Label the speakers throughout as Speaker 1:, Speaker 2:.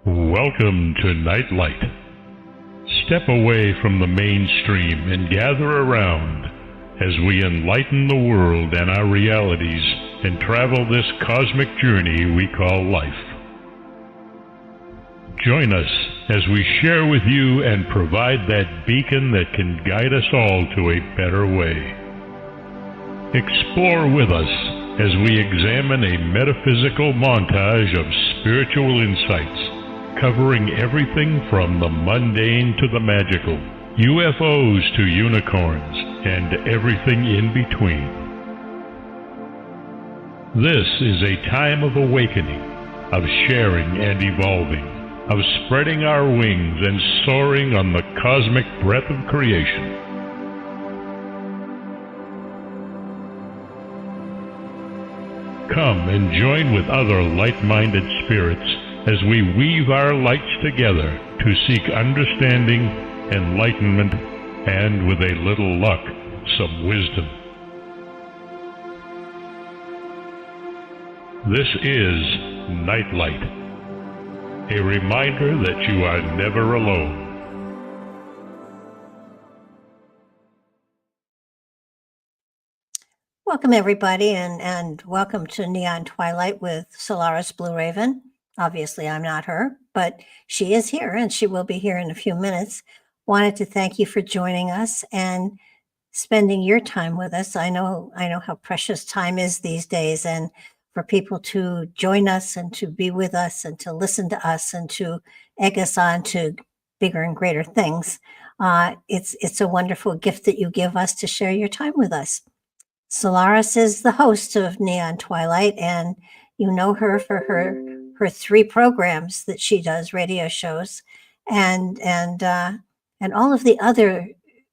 Speaker 1: Welcome to Nightlight. Step away from the mainstream and gather around as we enlighten the world and our realities and travel this cosmic journey we call life. Join us as we share with you and provide that beacon that can guide us all to a better way. Explore with us as we examine a metaphysical montage of spiritual insights covering everything from the mundane to the magical, UFOs to unicorns, and everything in between. This is a time of awakening, of sharing and evolving, of spreading our wings and soaring on the cosmic breath of creation. Come and join with other like-minded spirits as we weave our lights together to seek understanding, enlightenment, and with a little luck, some wisdom. This is Nightlight, a reminder that you are never alone.
Speaker 2: Welcome, everybody, and welcome to Neon Twilight with Solaris BlueRaven. Obviously, I'm not her, but she is here, and she will be here in a few minutes. Wanted to thank you for joining us and spending your time with us. I know how precious time is these days, and for people to join us and to be with us and to listen to us and to egg us on to bigger and greater things. It's a wonderful gift that you give us to share your time with us. Solaris is the host of Neon Twilight, and you know her for her 3 programs that she does, radio shows, and all of the other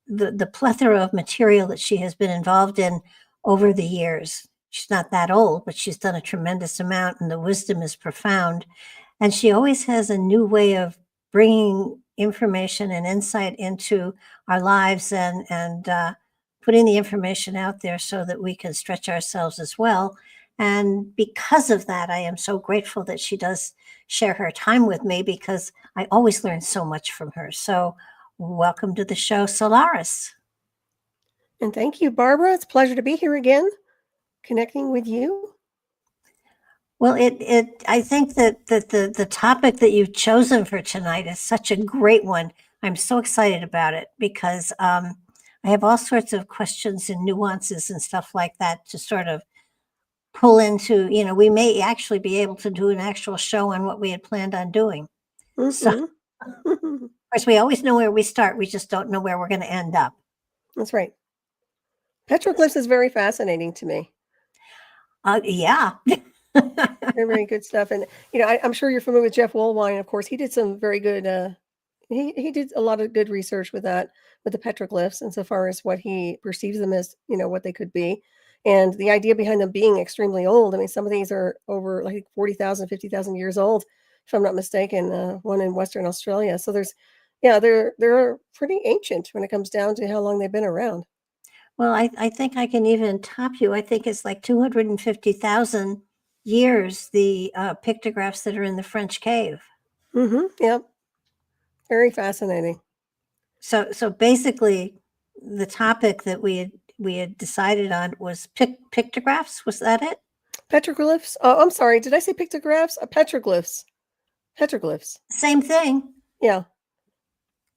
Speaker 2: the plethora of material that she has been involved in over the years. She's not that old, but she's done a tremendous amount, and the wisdom is profound. And she always has a new way of bringing information and insight into our lives and putting the information out there so that we can stretch ourselves as well. And because of that, I am so grateful that she does share her time with me, because I always learn so much from her. So welcome to the show, Solaris.
Speaker 3: And thank you, Barbara. It's a pleasure to be here again, connecting with you.
Speaker 2: Well, I think that the topic that you've chosen for tonight is such a great one. I'm so excited about it because I have all sorts of questions and nuances and stuff like that to sort of pull into, we may actually be able to do an actual show on what we had planned on doing.
Speaker 3: Mm-hmm.
Speaker 2: So, of course, we always know where we start. We just don't know where we're going to end up.
Speaker 3: That's right. Petroglyphs is very fascinating to me.
Speaker 2: Yeah.
Speaker 3: Very, very good stuff. And, I'm sure you're familiar with Jeff Woolwine. Of course, he did some very good, he did a lot of good research with that, with the petroglyphs, insofar as what he perceives them as, what they could be. And the idea behind them being extremely old. I mean, some of these are over like 40,000, 50,000 years old, if I'm not mistaken, one in Western Australia. So they're pretty ancient when it comes down to how long they've been around.
Speaker 2: Well, I think I can even top you. I think it's like 250,000 years, the pictographs that are in the French cave.
Speaker 3: Mm-hmm. Yep. Very fascinating.
Speaker 2: So basically, the topic that we had decided on was pictographs. Was that it?
Speaker 3: Petroglyphs. Oh, I'm sorry. Did I say pictographs? Petroglyphs. Petroglyphs.
Speaker 2: Same thing.
Speaker 3: Yeah.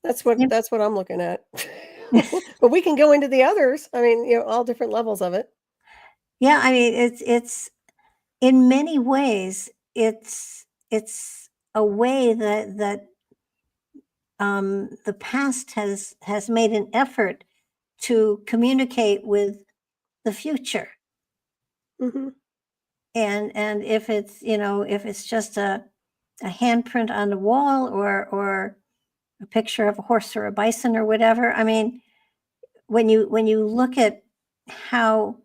Speaker 3: That's what I'm looking at. But we can go into the others. I mean, all different levels of it.
Speaker 2: Yeah, I mean, it's in many ways it's a way that the past has made an effort to communicate with the future.
Speaker 3: Mm-hmm.
Speaker 2: And if it's if it's just a handprint on the wall or a picture of a horse or a bison or whatever, I mean, when you look at how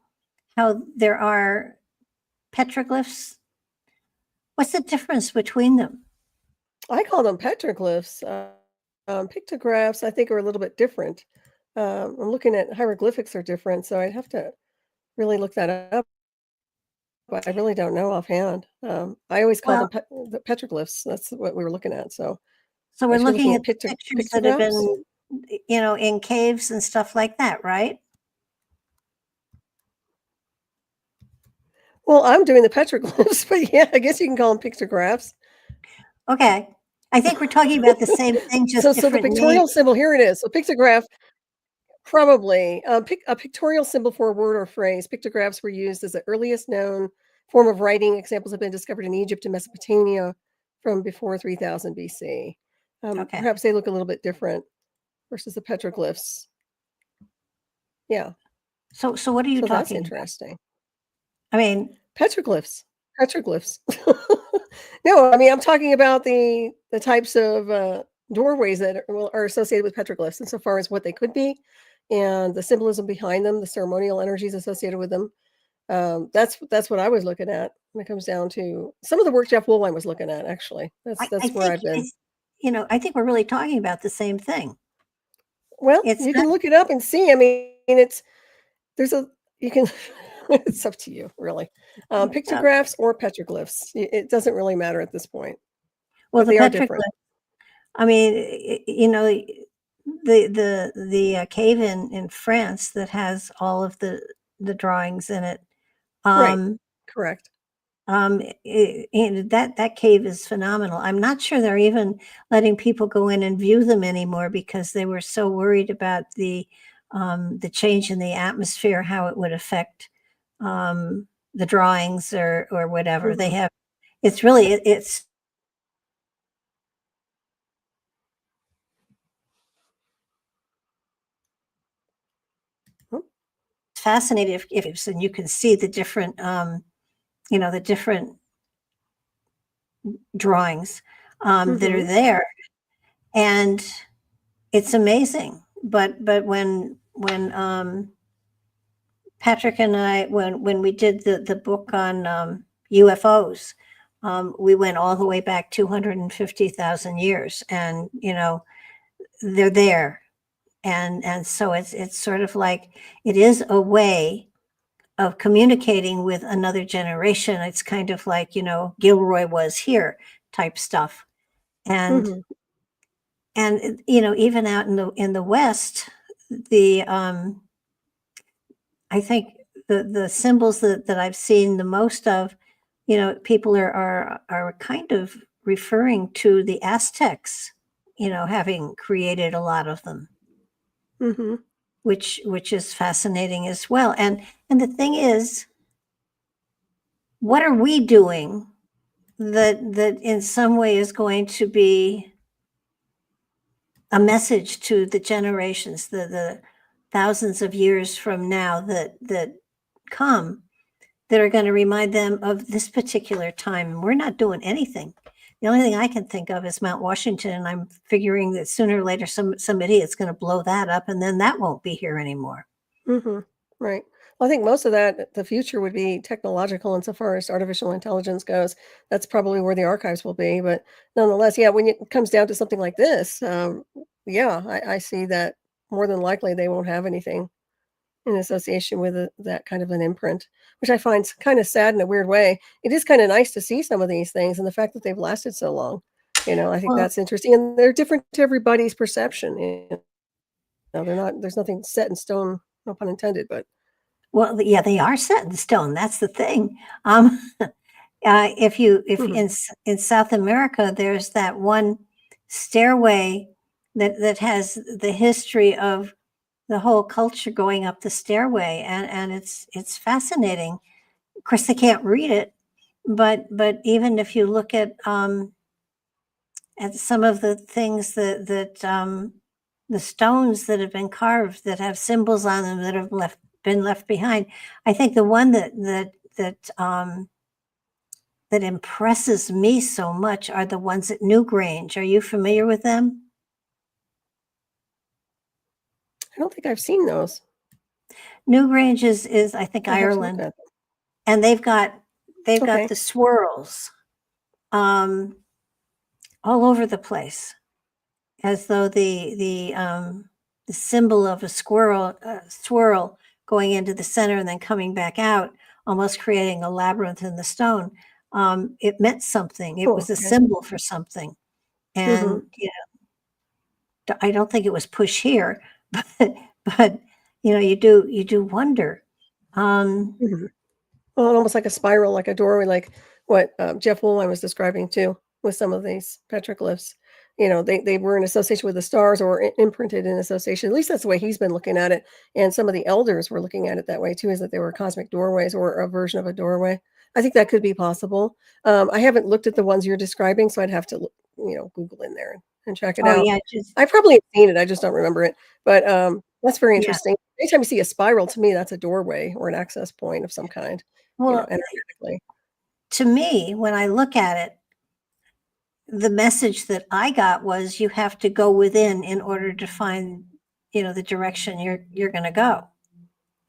Speaker 2: there are petroglyphs, what's the difference between them?
Speaker 3: I call them petroglyphs. Pictographs, I think, are a little bit different. I'm looking at hieroglyphics are different, so I'd have to really look that up. I really don't know offhand. I always call
Speaker 2: Well,
Speaker 3: them the petroglyphs. That's what we were looking at. So
Speaker 2: so
Speaker 3: I
Speaker 2: we're
Speaker 3: should be looking
Speaker 2: looking
Speaker 3: at
Speaker 2: at the pictures that have
Speaker 3: pictographs.
Speaker 2: been, in caves and stuff like that, right?
Speaker 3: Well, I'm doing the petroglyphs, but yeah, I guess you can call them pictographs.
Speaker 2: Okay. I think we're talking about the same thing, just
Speaker 3: So the
Speaker 2: different names.
Speaker 3: pictorial symbol, here it is. So pictograph, probably a pictorial symbol for a word or phrase. Pictographs were used as the earliest known form of writing. Examples have been discovered in Egypt and Mesopotamia from before 3000 BC.
Speaker 2: Okay.
Speaker 3: Perhaps they look a little bit different versus the petroglyphs. Yeah.
Speaker 2: So what are you
Speaker 3: So that's
Speaker 2: talking about?
Speaker 3: interesting.
Speaker 2: I mean,
Speaker 3: Petroglyphs. Petroglyphs. No, I mean, I'm talking about the types of doorways that are associated with petroglyphs insofar as what they could be and the symbolism behind them, the ceremonial energies associated with them. That's what I was looking at when it comes down to some of the work Jeff Woolwine was looking at, actually.
Speaker 2: I
Speaker 3: That's where
Speaker 2: think
Speaker 3: I've been.
Speaker 2: I think we're really talking about the same thing.
Speaker 3: Well,
Speaker 2: It's
Speaker 3: you
Speaker 2: not
Speaker 3: can look it up and see. I mean, there's a, you can, it's up to you, really. Pictographs or petroglyphs. It doesn't really matter at this point,
Speaker 2: well,
Speaker 3: but
Speaker 2: the
Speaker 3: they are different.
Speaker 2: petroglyph. I mean, the cave in France that has all of the drawings in it.
Speaker 3: Right. Correct.
Speaker 2: That cave is phenomenal. I'm not sure they're even letting people go in and view them anymore because they were so worried about the change in the atmosphere, how it would affect the drawings or whatever. They
Speaker 3: Mhm.
Speaker 2: have. It's really it's
Speaker 3: Oh,
Speaker 2: fascinating if and you can see the different the different drawings that are
Speaker 3: mhm.
Speaker 2: there, and it's amazing. But when Patrick and I, when we did the book on UFOs, we went all the way back 250,000 years, and they're there, and so it's sort of like it is a way of communicating with another generation. It's kind of like Gilroy was here type stuff, and
Speaker 3: Mhm.
Speaker 2: even out in the West, the I think the symbols that I've seen the most of, people are kind of referring to the Aztecs, having created a lot of them,
Speaker 3: Mhm.
Speaker 2: which is fascinating as well. And the thing is, what are we doing that in some way is going to be a message to the generations, the thousands of years from now that come, that are going to remind them of this particular time. We're not doing anything. The only thing I can think of is Mount Washington, and I'm figuring that sooner or later some idiot's going to blow that up, and then that won't be here anymore.
Speaker 3: Mhm. Right. Well, I think most of that, the future would be technological insofar as artificial intelligence goes. That's probably where the archives will be. But nonetheless, yeah, when it comes down to something like this, yeah, I see that more than likely they won't have anything in association with that kind of an imprint, which I find kind of sad in a weird way. It is kind of nice to see some of these things and the fact that they've lasted so long. I think
Speaker 2: Well,
Speaker 3: that's interesting, and they're different to everybody's perception. They're not. There's nothing set in stone, no pun intended. But
Speaker 2: well, yeah, they are set in stone. That's the thing. If
Speaker 3: mhm,
Speaker 2: in South America, there's that one stairway that has the history of the whole culture going up the stairway, and it's fascinating. Of course, they can't read it, but even if you look at some of the things that the stones that have been carved that have symbols on them that have been left behind, I think the one that impresses me so much are the ones at Newgrange. Are you familiar with them?
Speaker 3: I don't think I've seen those.
Speaker 2: Newgrange is I think
Speaker 3: I have to look
Speaker 2: Ireland,
Speaker 3: at them.
Speaker 2: and they've got
Speaker 3: Okay.
Speaker 2: the swirls um, all over the place, as though the symbol of a swirl going into the center and then coming back out almost creating a labyrinth in the stone, it meant something. It
Speaker 3: Oh,
Speaker 2: was a
Speaker 3: okay.
Speaker 2: symbol for something.
Speaker 3: Mm-hmm.
Speaker 2: And I don't think it was push here, but you do wonder.
Speaker 3: Mm-hmm. Well, almost like a spiral, like a doorway, like what Jeff Woolwine was describing too, with some of these petroglyphs. They were in association with the stars or imprinted in association. At least that's the way he's been looking at it. And some of the elders were looking at it that way too, is that they were cosmic doorways or a version of a doorway. I think that could be possible. I haven't looked at the ones you're describing, so I'd have to, Google in there and check it
Speaker 2: Oh
Speaker 3: out.
Speaker 2: yeah, just
Speaker 3: I probably have seen it. I just don't remember it. But that's very
Speaker 2: yeah.
Speaker 3: interesting. Anytime you see a spiral, to me, that's a doorway or an access point of some kind,
Speaker 2: Well,
Speaker 3: energetically.
Speaker 2: to me, when I look at it, the message that I got was you have to go within in order to find, the direction you're going to go.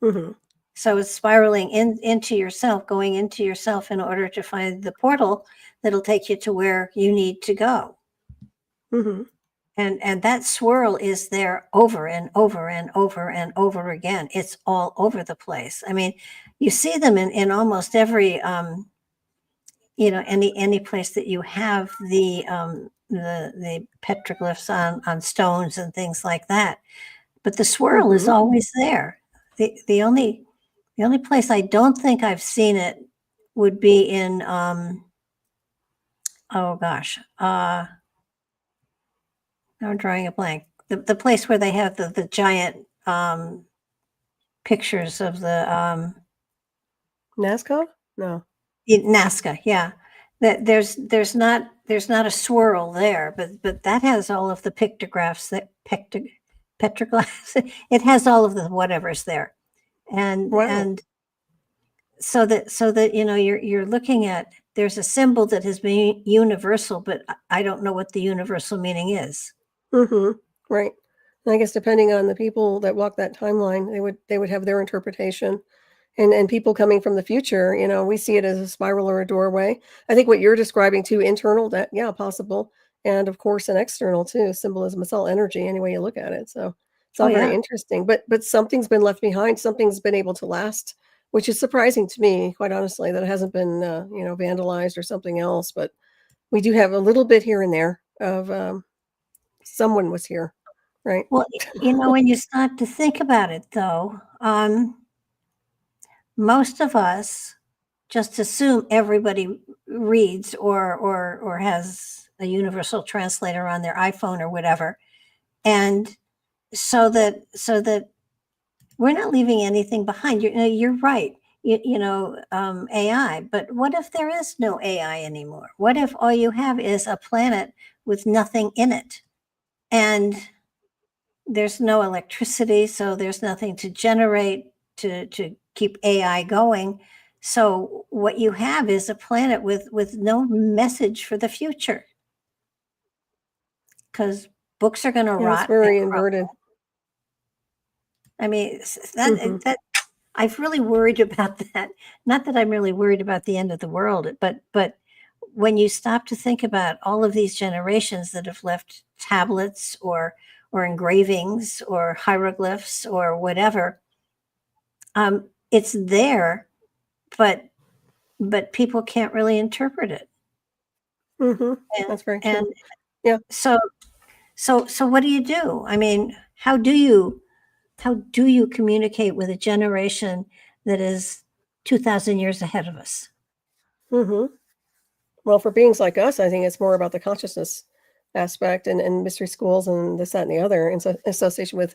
Speaker 3: Mm-hmm.
Speaker 2: So it's spiraling into yourself, going into yourself in order to find the portal that'll take you to where you need to go.
Speaker 3: Mm-hmm.
Speaker 2: And that swirl is there over and over and over and over again. It's all over the place. I mean, you see them in almost every any place that you have the petroglyphs on stones and things like that. But the swirl is
Speaker 3: Mm-hmm.
Speaker 2: always there. The only place I don't think I've seen it would be in oh gosh, I'm drawing a blank. The place where they have the giant pictures of the
Speaker 3: NASCAR? No.
Speaker 2: Nazca, yeah. That there's not a swirl there, but that has all of the pictographs petroglyphs. It has all of the whatever's there, and
Speaker 3: Wow.
Speaker 2: so that you're looking at, there's a symbol that has been universal, but I don't know what the universal meaning is.
Speaker 3: Mm-hmm. Right. And I guess depending on the people that walk that timeline, they would have their interpretation. And people coming from the future, we see it as a spiral or a doorway. I think what you're describing too, internal, that yeah, possible. And of course an external too. Symbolism, it's all energy any way you look at it. So it's
Speaker 2: Oh
Speaker 3: all very
Speaker 2: yeah.
Speaker 3: interesting. But something's been left behind, something's been able to last, which is surprising to me, quite honestly, that it hasn't been vandalized or something else. But we do have a little bit here and there of someone was here, right?
Speaker 2: Well, when you start to think about it, though, most of us just assume everybody reads or has a universal translator on their iPhone or whatever, and so that we're not leaving anything behind. You're right. AI, but what if there is no AI anymore? What if all you have is a planet with nothing in it, and there's no electricity, so there's nothing to generate to keep AI going. So what you have is a planet with no message for the future, because books are going to
Speaker 3: Yeah, it's
Speaker 2: rot and
Speaker 3: very
Speaker 2: crumble.
Speaker 3: inverted.
Speaker 2: I mean,
Speaker 3: Mm-hmm.
Speaker 2: that I've really worried about that. Not that I'm really worried about the end of the world, but when you stop to think about all of these generations that have left tablets or engravings or hieroglyphs or whatever, it's there, but people can't really interpret it.
Speaker 3: Mm-hmm.
Speaker 2: And,
Speaker 3: That's very
Speaker 2: and
Speaker 3: true. Yeah.
Speaker 2: so what do you do? I mean, how do you communicate with a generation that is 2,000 years ahead of us?
Speaker 3: Mm-hmm. Well, for beings like us, I think it's more about the consciousness aspect and mystery schools and this, that, and the other, in association with,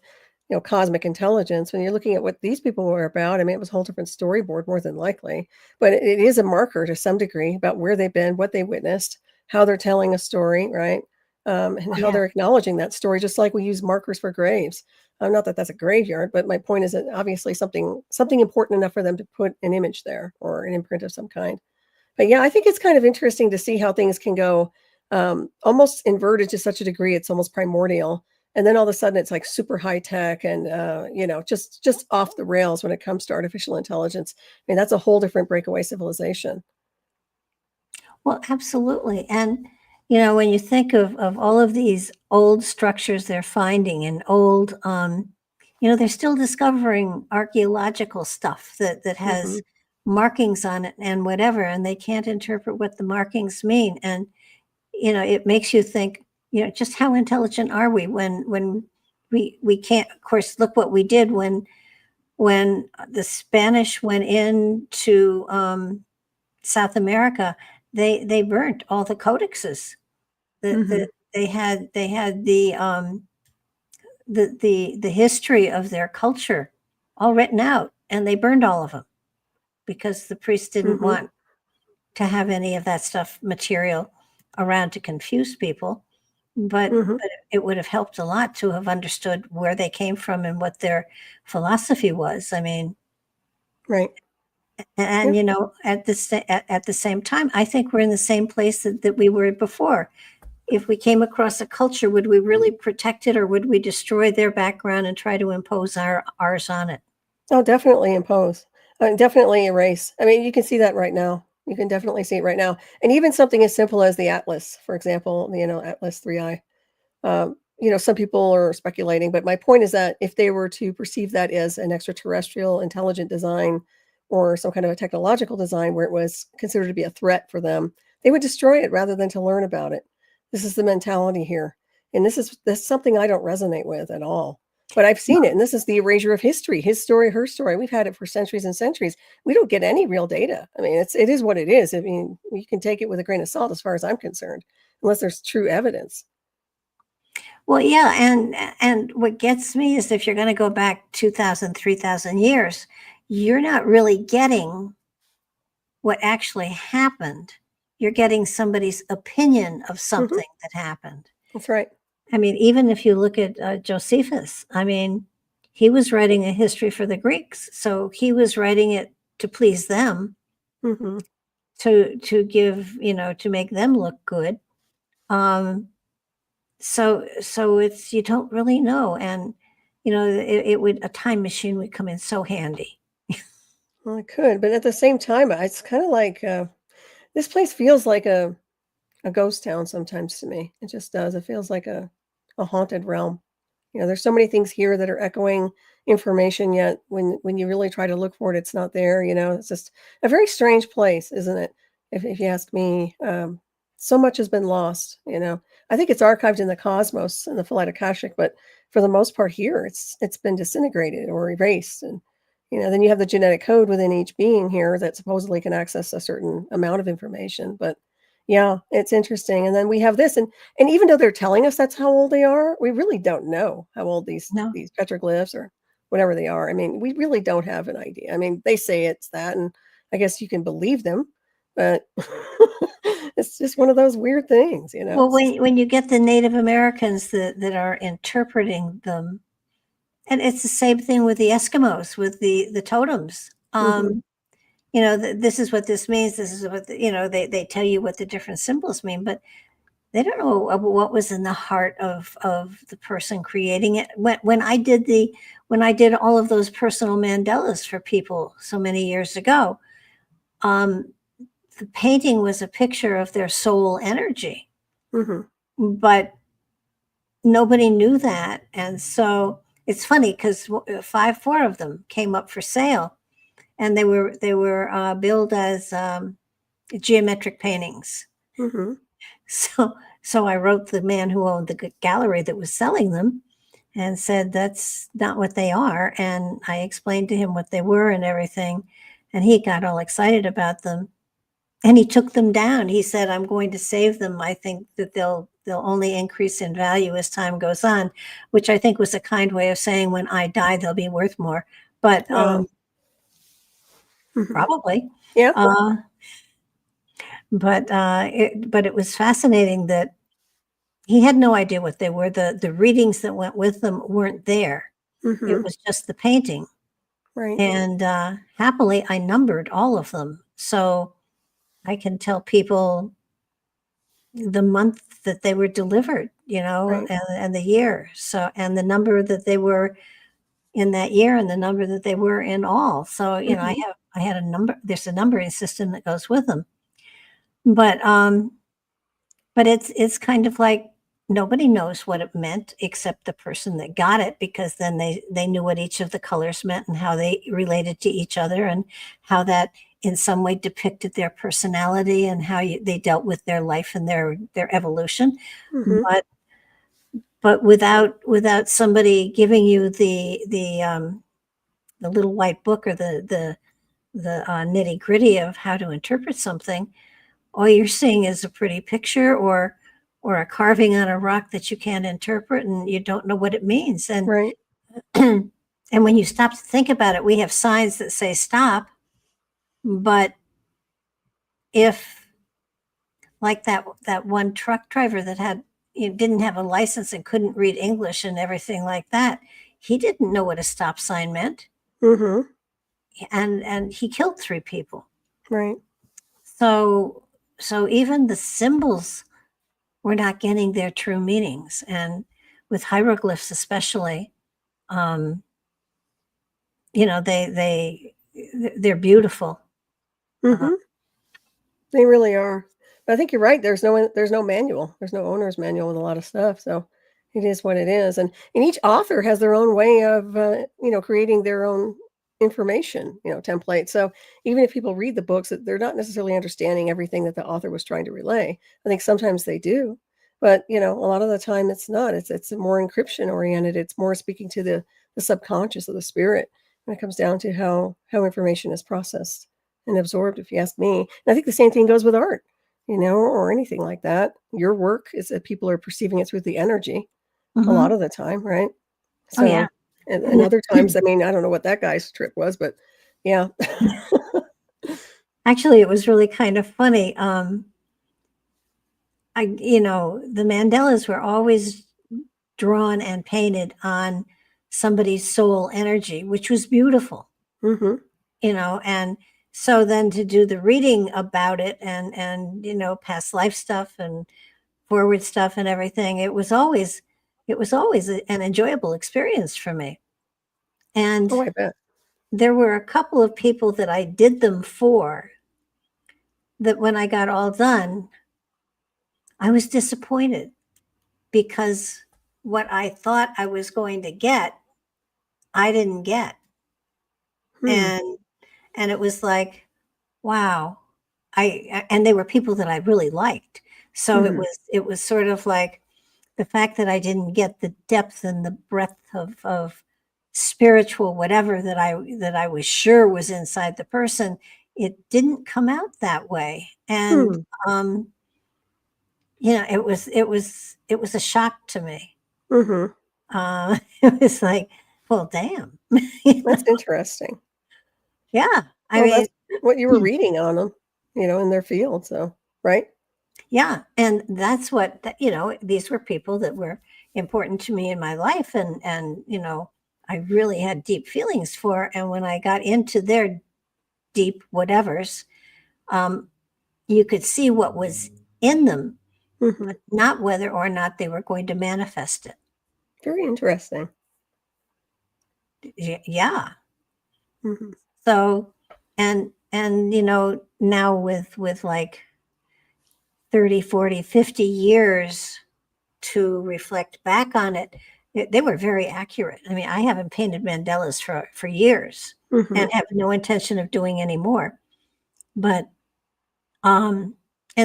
Speaker 3: cosmic intelligence. When you're looking at what these people were about, I mean, it was a whole different storyboard, more than likely. But it is a marker to some degree about where they've been, what they witnessed, how they're telling a story, right? And how
Speaker 2: Yeah.
Speaker 3: they're acknowledging that story, just like we use markers for graves. Not that that's a graveyard, but my point is that obviously something important enough for them to put an image there or an imprint of some kind. But yeah, I think it's kind of interesting to see how things can go almost inverted to such a degree it's almost primordial, and then all of a sudden it's like super high tech and just off the rails when it comes to artificial intelligence. I mean, that's a whole different breakaway civilization.
Speaker 2: Well, absolutely. And when you think of all of these old structures they're finding and old, they're still discovering archaeological stuff that has
Speaker 3: Hmm.
Speaker 2: markings on it and whatever, and they can't interpret what the markings mean. And, it makes you think, just how intelligent are we when we can't, of course, look what we did when the Spanish went into South America. They burnt all the codexes. They had the history of their culture all written out, and they burned all of them because the priests didn't want to have any of that stuff material around to confuse people. But it would have helped a lot to have understood where they came from and what their philosophy was. I mean,
Speaker 3: Right.
Speaker 2: and at the same time, I think we're in the same place that we were before. If we came across a culture, would we really protect it, or would we destroy their background and try to impose ours on it?
Speaker 3: Oh, definitely impose. Definitely erase. I mean, you can see that right now. You can definitely see it right now. And even something as simple as the Atlas, for example, Atlas 3I. Some people are speculating, but my point is that if they were to perceive that as an extraterrestrial intelligent design or some kind of a technological design where it was considered to be a threat for them, they would destroy it rather than to learn about it. This is the mentality here. And this is something I don't resonate with at all. But I've seen it, and this is the erasure of history, his story, her story. We've had it for centuries and centuries. We don't get any real data. I mean, it is what it is. I mean, you can take it with a grain of salt as far as I'm concerned, unless there's true evidence.
Speaker 2: Well, yeah, and what gets me is if you're going to go back 2,000, 3,000 years, you're not really getting what actually happened. You're getting somebody's opinion of something that happened.
Speaker 3: That's right.
Speaker 2: I mean, even if you look at Josephus, I mean, he was writing a history for the Greeks, so he was writing it to please them, to give, to make them look good. So it's, you don't really know, and it would, a time machine would come in so handy.
Speaker 3: Well, it could, but at the same time, it's kind of like this place feels like a ghost town sometimes to me. It just does. It feels like a haunted realm. There's so many things here that are echoing information, yet when you really try to look for it, it's not there. It's just a very strange place, isn't it? If you ask me, so much has been lost. I think it's archived in the cosmos and the Phallic Akashic, but for the most part here, it's been disintegrated or erased. And then you have the genetic code within each being here that supposedly can access a certain amount of information. But yeah, it's interesting. And then we have this, and even though they're telling us that's how old they are, we really don't know how old these petroglyphs or whatever they are. I mean, we really don't have an idea. I mean, they say it's that, and I guess you can believe them, but it's just one of those weird things,
Speaker 2: Well, when you get the Native Americans that are interpreting them, and it's the same thing with the Eskimos, with the totems. This is what this means. This is what, they tell you what the different symbols mean, but they don't know what was in the heart of the person creating it. When I did all of those personal mandalas for people so many years ago, the painting was a picture of their soul energy, but nobody knew that. And so it's funny because 4 of them came up for sale, and they were billed as geometric paintings. So I wrote the man who owned the gallery that was selling them and said, that's not what they are. And I explained to him what they were and everything. And he got all excited about them. And he took them down. He said, I'm going to save them. I think that they'll only increase in value as time goes on, which I think was a kind way of saying when I die, they'll be worth more. But probably.
Speaker 3: Yeah.
Speaker 2: But it was fascinating that he had no idea what they were. The readings that went with them weren't there. It was just the painting.
Speaker 3: Right.
Speaker 2: And happily, I numbered all of them. So I can tell people the month that they were delivered,
Speaker 3: Right.
Speaker 2: and the year. So, and the number that they were in that year and the number that they were in all. So, I had a number, there's a numbering system that goes with them. But it's kind of like nobody knows what it meant except the person that got it, because then they knew what each of the colors meant and how they related to each other and how that in some way depicted their personality and how they dealt with their life and their evolution.
Speaker 3: Hmm.
Speaker 2: But without somebody giving you the little white book or the nitty gritty of how to interpret something, all you're seeing is a pretty picture or a carving on a rock that you can't interpret and you don't know what it means. And
Speaker 3: Right.
Speaker 2: and when you stop to think about it, we have signs that say stop, but if, like that one truck driver that didn't have a license and couldn't read English and everything like that, he didn't know what a stop sign meant,
Speaker 3: Hmm.
Speaker 2: and he killed 3 people.
Speaker 3: Right.
Speaker 2: So even the symbols were not getting their true meanings, and with hieroglyphs especially, they're beautiful.
Speaker 3: Hmm. They really are. But I think you're right. There's no manual. There's no owner's manual with a lot of stuff. So it is what it is. And each author has their own way of creating their own information, template. So even if people read the books, that they're not necessarily understanding everything that the author was trying to relay. I think sometimes they do, but a lot of the time it's not. It's more encryption oriented. It's more speaking to the subconscious of the spirit when it comes down to how information is processed and absorbed, if you ask me. And I think the same thing goes with art, or anything like that. Your work is that people are perceiving it through the energy a lot of the time, right?
Speaker 2: Oh, yeah.
Speaker 3: So, and other times, I mean, I don't know what that guy's trip was, but yeah.
Speaker 2: Actually, it was really kind of funny. The mandalas were always drawn and painted on somebody's soul energy, which was beautiful.
Speaker 3: Hmm.
Speaker 2: And so then to do the reading about it and past life stuff and forward stuff and everything, it was always an enjoyable experience for me. And
Speaker 3: Oh, I bet.
Speaker 2: there were a couple of people that I did them for, that when I got all done, I was disappointed because what I thought I was going to get, I didn't get.
Speaker 3: Hmm.
Speaker 2: And it was like, wow. And they were people that I really liked. So
Speaker 3: Hmm.
Speaker 2: it was sort of like the fact that I didn't get the depth and the breadth of spiritual whatever that I was sure was inside the person. It didn't come out that way. And
Speaker 3: Hmm.
Speaker 2: it was a shock to me.
Speaker 3: Hmm.
Speaker 2: It was like, well, damn.
Speaker 3: That's interesting.
Speaker 2: Yeah. I
Speaker 3: Well,
Speaker 2: mean,
Speaker 3: that's what you were reading on them, in their field. So, right.
Speaker 2: yeah. And that's these were people that were important to me in my life. And I really had deep feelings for. And when I got into their deep whatevers, you could see what was in them,
Speaker 3: Hmm.
Speaker 2: but not whether or not they were going to manifest it.
Speaker 3: Very interesting.
Speaker 2: Yeah.
Speaker 3: Hmm.
Speaker 2: So, and now with like 30, 40, 50 years to reflect back on it, they were very accurate. I mean, I haven't painted mandalas for years
Speaker 3: Hmm.
Speaker 2: and have no intention of doing any more. But and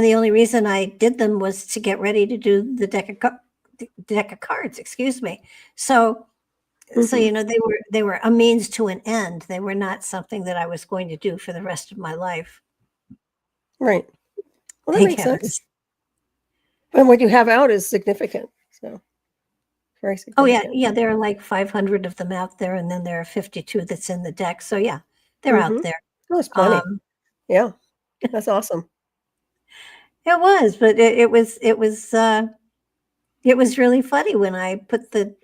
Speaker 2: the only reason I did them was to get ready to do the deck of cards, excuse me. So
Speaker 3: Hmm.
Speaker 2: they were a means to an end. They were not something that I was going to do for the rest of my life.
Speaker 3: Right. Well, that
Speaker 2: Thank
Speaker 3: makes sense.
Speaker 2: heavens.
Speaker 3: And what you have out is significant. So, very
Speaker 2: Oh yeah,
Speaker 3: significant.
Speaker 2: yeah. There are like 500 of them out there, and then there are 52 that's in the deck. So yeah, they're
Speaker 3: Hmm.
Speaker 2: out there.
Speaker 3: Oh, that's plenty.
Speaker 2: Um,
Speaker 3: Yeah. That's awesome.
Speaker 2: it was, but it was really funny when I put the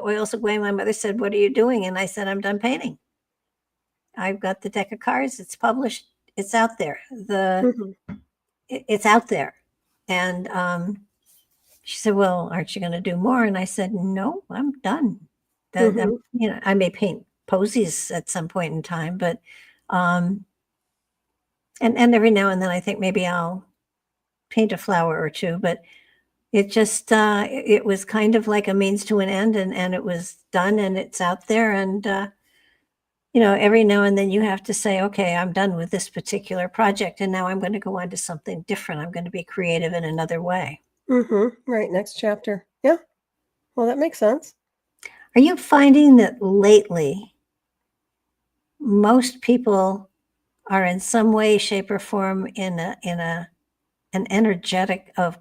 Speaker 2: oils away. My mother said, "What are you doing?" And I said, "I'm done painting. I've got the deck of cards. It's published. It's out there.
Speaker 3: Hmm.
Speaker 2: It's out there." And she said, "Well, aren't you going to do more?" And I said, "No, I'm done.
Speaker 3: Hmm.
Speaker 2: I may paint posies at some point in time, but um, and every now and then I think maybe I'll paint a flower or two, but it just it was kind of like a means to an end, and it was done, and it's out there, and every now and then you have to say, okay, I'm done with this particular project, and now I'm going to go on to something different. I'm going to be creative in another way.
Speaker 3: Right. Next chapter. Yeah. Well, that makes sense.
Speaker 2: Are you finding that lately most people are in some way, shape, or form in an energetic of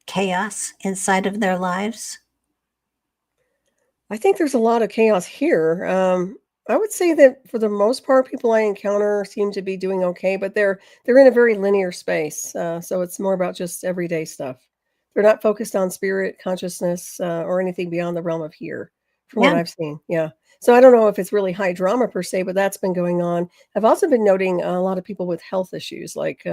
Speaker 2: chaos inside of their lives?
Speaker 3: I think there's a lot of chaos here. I would say that for the most part, people I encounter seem to be doing okay, but they're in a very linear space. So it's more about just everyday stuff. They're not focused on spirit, consciousness, or anything beyond the realm of here, from what
Speaker 2: Yeah.
Speaker 3: I've seen. Yeah. So I don't know if it's really high drama per se, but that's been going on. I've also been noting a lot of people with health issues, like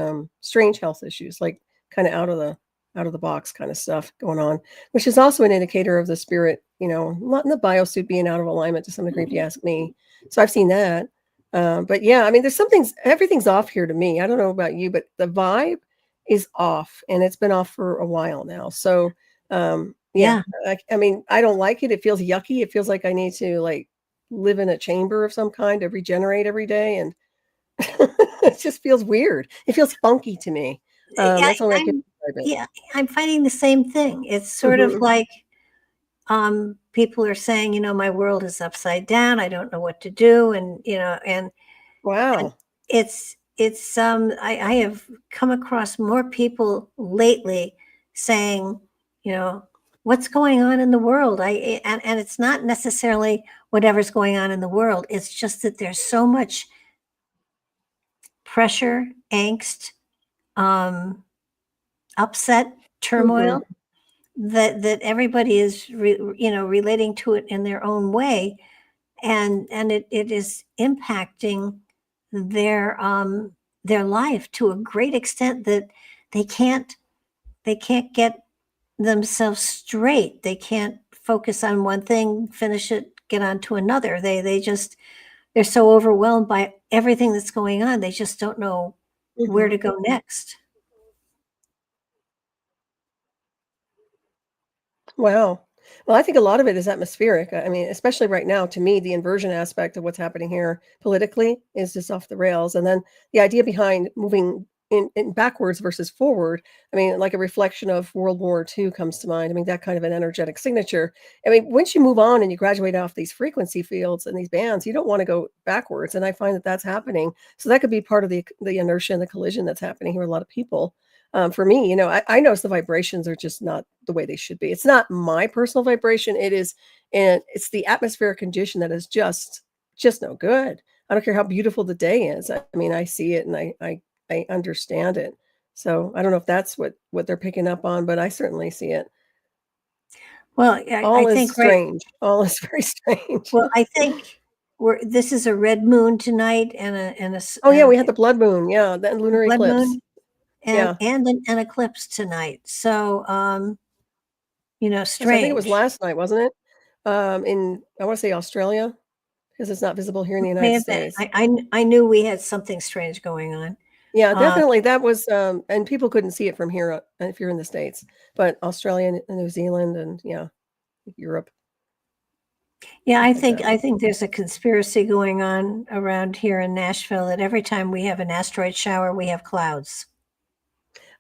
Speaker 3: strange health issues, like kind of out of the box kind of stuff going on, which is also an indicator of the spirit, not in the biosuit being out of alignment to some degree, if you ask me. So I've seen that. But yeah, I mean, there's everything's off here to me. I don't know about you, but the vibe is off, and it's been off for a while now. So yeah,
Speaker 2: Yeah.
Speaker 3: I mean, I don't like it. It feels yucky. It feels like I need to like live in a chamber of some kind to regenerate every day. And it just feels weird. It feels funky to me.
Speaker 2: I,
Speaker 3: That's the only way I can
Speaker 2: I'm
Speaker 3: describe it.
Speaker 2: yeah, I'm finding the same thing. It's sort of
Speaker 3: Mhm.
Speaker 2: like people are saying, my world is upside down. I don't know what to do, and
Speaker 3: Wow.
Speaker 2: I have come across more people lately saying, you know, what's going on in the world? And it's not necessarily whatever's going on in the world. It's just that there's so much pressure, angst, um, upset,
Speaker 3: Mhm.
Speaker 2: turmoil that everybody is relating to it in their own way, and it is impacting their their life to a great extent that they can't they can't get themselves straight. They can't focus on one thing, finish it, get on to another. They're so overwhelmed by everything that's going on, they just don't know where
Speaker 3: Mhm.
Speaker 2: to go next.
Speaker 3: Wow. Well, I think a lot of it is atmospheric. I mean, especially right now, to me, the inversion aspect of what's happening here politically is just off the rails. And then the idea behind moving in backwards versus forward, I mean, like a reflection of World War II comes to mind. I mean, that kind of an energetic signature. I mean, once you move on and you graduate off these frequency fields and these bands, you don't want to go backwards. And I find that that's happening. So that could be part of the inertia and the collision that's happening here with a lot of people. For me, I notice the vibrations are just not the way they should be. It's not my personal vibration. And it's the atmospheric condition that is just no good. I don't care how beautiful the day is. I mean, I see it and I understand it. So I don't know if that's what they're picking up on, but I certainly see it.
Speaker 2: Well, I
Speaker 3: All is
Speaker 2: think right.
Speaker 3: strange. All is very strange.
Speaker 2: Well, I think this is a red moon tonight
Speaker 3: Oh yeah, we had the blood moon. Yeah, the lunar
Speaker 2: blood
Speaker 3: eclipse.
Speaker 2: moon and
Speaker 3: Yeah.
Speaker 2: an eclipse tonight. So,
Speaker 3: Gosh, I think it was
Speaker 2: strange.
Speaker 3: last night, wasn't it? In I want to say Australia, because it's not visible here in the
Speaker 2: May
Speaker 3: United
Speaker 2: have been.
Speaker 3: States.
Speaker 2: I knew we had something strange going on.
Speaker 3: Yeah,
Speaker 2: Um,
Speaker 3: definitely. That was, and people couldn't see it from here, if you're in the States, but Australia and New Zealand and yeah, Europe,
Speaker 2: yeah,
Speaker 3: stuff like that.
Speaker 2: I think there's a conspiracy going on around here in Nashville that every time we have an asteroid shower, we have clouds.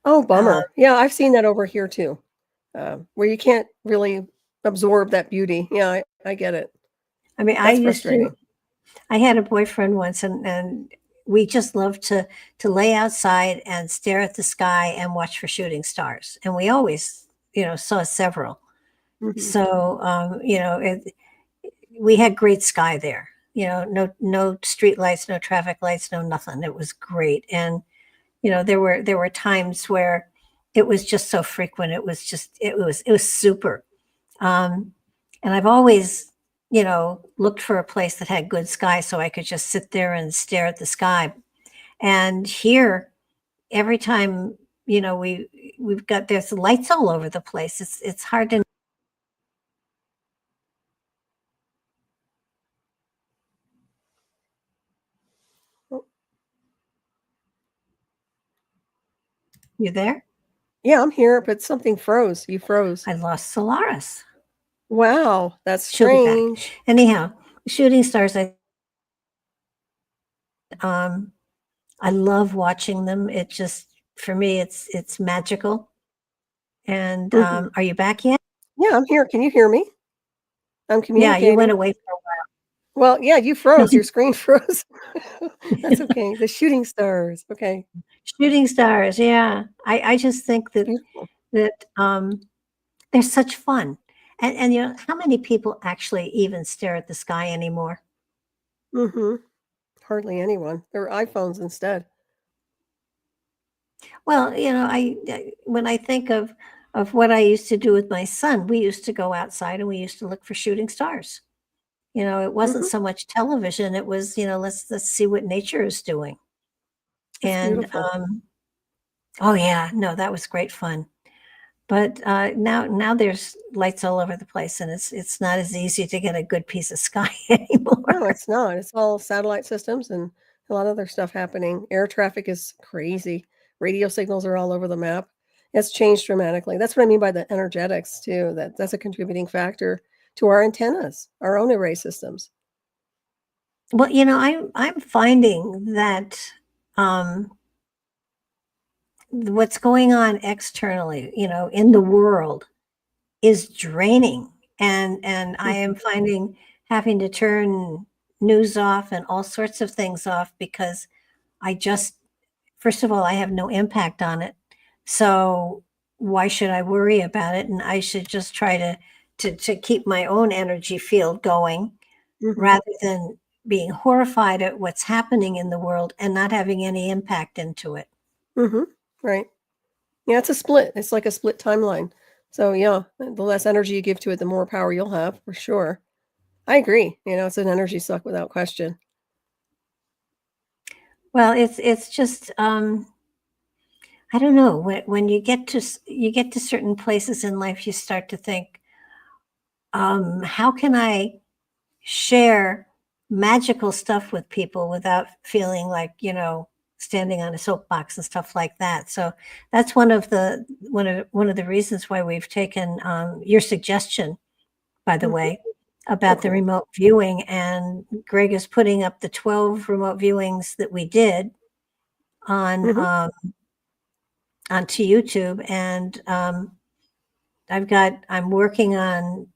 Speaker 3: Oh,
Speaker 2: Uh,
Speaker 3: bummer. Yeah, I've seen that over here too, where you can't really absorb that beauty. Yeah, I get it.
Speaker 2: I mean,
Speaker 3: That's frustrating.
Speaker 2: I had a boyfriend once, and we just loved to lay outside and stare at the sky and watch for shooting stars. And we always, saw several.
Speaker 3: Mhm.
Speaker 2: So, we had great sky there. No street lights, no traffic lights, no nothing. It was great. And there were times where it was just so frequent. It was super. Um, and I've always, looked for a place that had good sky so I could just sit there and stare at the sky. And here, every time, we've got there's lights all over the place. It's hard to.
Speaker 3: Oh,
Speaker 2: You there?
Speaker 3: yeah, I'm here, but something froze. You froze.
Speaker 2: I lost Solaris.
Speaker 3: Wow, that's
Speaker 2: She'll be back.
Speaker 3: strange.
Speaker 2: Anyhow, shooting stars. I I love watching them. It just, for me, it's magical. And
Speaker 3: Mhm.
Speaker 2: are you back yet?
Speaker 3: Yeah, I'm here. Can you hear me? I'm
Speaker 2: Yeah, you went
Speaker 3: communicating.
Speaker 2: away for
Speaker 3: Well, yeah, you
Speaker 2: a
Speaker 3: froze.
Speaker 2: while.
Speaker 3: Your screen froze. That's okay. The shooting stars. Okay.
Speaker 2: Shooting stars, yeah. I just think that
Speaker 3: Beautiful.
Speaker 2: that they're such fun. And you know, how many people actually even stare at the sky anymore?
Speaker 3: Mhm. Hardly anyone. They're iPhones instead.
Speaker 2: Well, you know, when I think of what I used to do with my son, we used to go outside and we used to look for shooting stars. You know, it wasn't
Speaker 3: Mhm.
Speaker 2: so much television, it was, you know, let's see what nature is doing.
Speaker 3: It's
Speaker 2: And
Speaker 3: beautiful.
Speaker 2: oh yeah, no, that was great fun. But now there's lights all over the place, and it's not as easy to get a good piece of sky
Speaker 3: No,
Speaker 2: anymore.
Speaker 3: it's not. It's all satellite systems and a lot of other stuff happening. Air traffic is crazy. Radio signals are all over the map. It's changed dramatically. That's what I mean by the energetics too. That's a contributing factor to our antennas, our own array systems.
Speaker 2: Well, you know, I'm finding that um, what's going on externally, you know, in the world is draining, and I am
Speaker 3: Mhm.
Speaker 2: finding having to turn news off and all sorts of things off because I just, first of all, I have no impact on it. So why should I worry about it? And I should just try to keep my own energy field going
Speaker 3: Mhm.
Speaker 2: rather than being horrified at what's happening in the world and not having any impact into it.
Speaker 3: Mhm. Right. Yeah, it's a split. It's like a split timeline. So yeah, the less energy you give to it, the more power you'll have for sure. I agree. It's an energy suck without question.
Speaker 2: Well, it's just I don't know, when you get to you get to certain places in life, you start to think, how can I share magical stuff with people without feeling like, you know, standing on a soapbox and stuff like that. So that's one of the reasons why we've taken your suggestion, by the
Speaker 3: Mhm.
Speaker 2: way,
Speaker 3: Oh,
Speaker 2: about the
Speaker 3: cool.
Speaker 2: remote viewing. And Greg is putting up the 12 remote viewings that we did on
Speaker 3: Mhm.
Speaker 2: onto YouTube, and I'm working on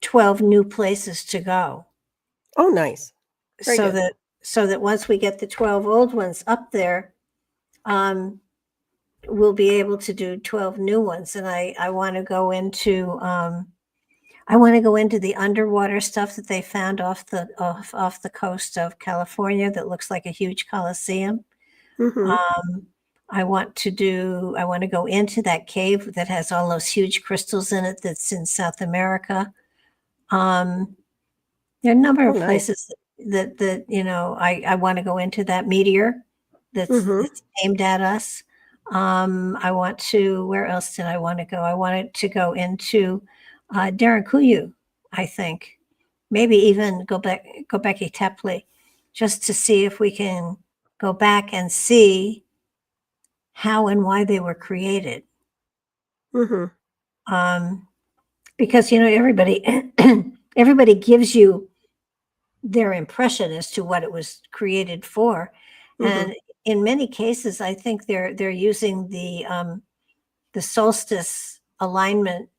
Speaker 2: 12 new places to go.
Speaker 3: Oh, nice. Very
Speaker 2: so
Speaker 3: good.
Speaker 2: that so that once we get the 12 old ones up there, um, we'll be able to do 12 new ones. And I want to go into the underwater stuff that they found off the coast of California that looks like a huge coliseum.
Speaker 3: Mhm.
Speaker 2: um, I want to go into that cave that has all those huge crystals in it that's in South America. um, There are a number
Speaker 3: Oh,
Speaker 2: of
Speaker 3: nice.
Speaker 2: places that you know, I wanna go into that meteor
Speaker 3: Mhm.
Speaker 2: that's aimed at us. I want to, where else did I wanna go? I wanted to go into, Derinkuyu, I think. Maybe even Göbekli Tepe, just to see if we can go back and see how and why they were created.
Speaker 3: Mhm.
Speaker 2: Um, because, you know, everybody gives you their impression as to what it was created for.
Speaker 3: Mhm.
Speaker 2: And in many cases, I think they're using the solstice alignment.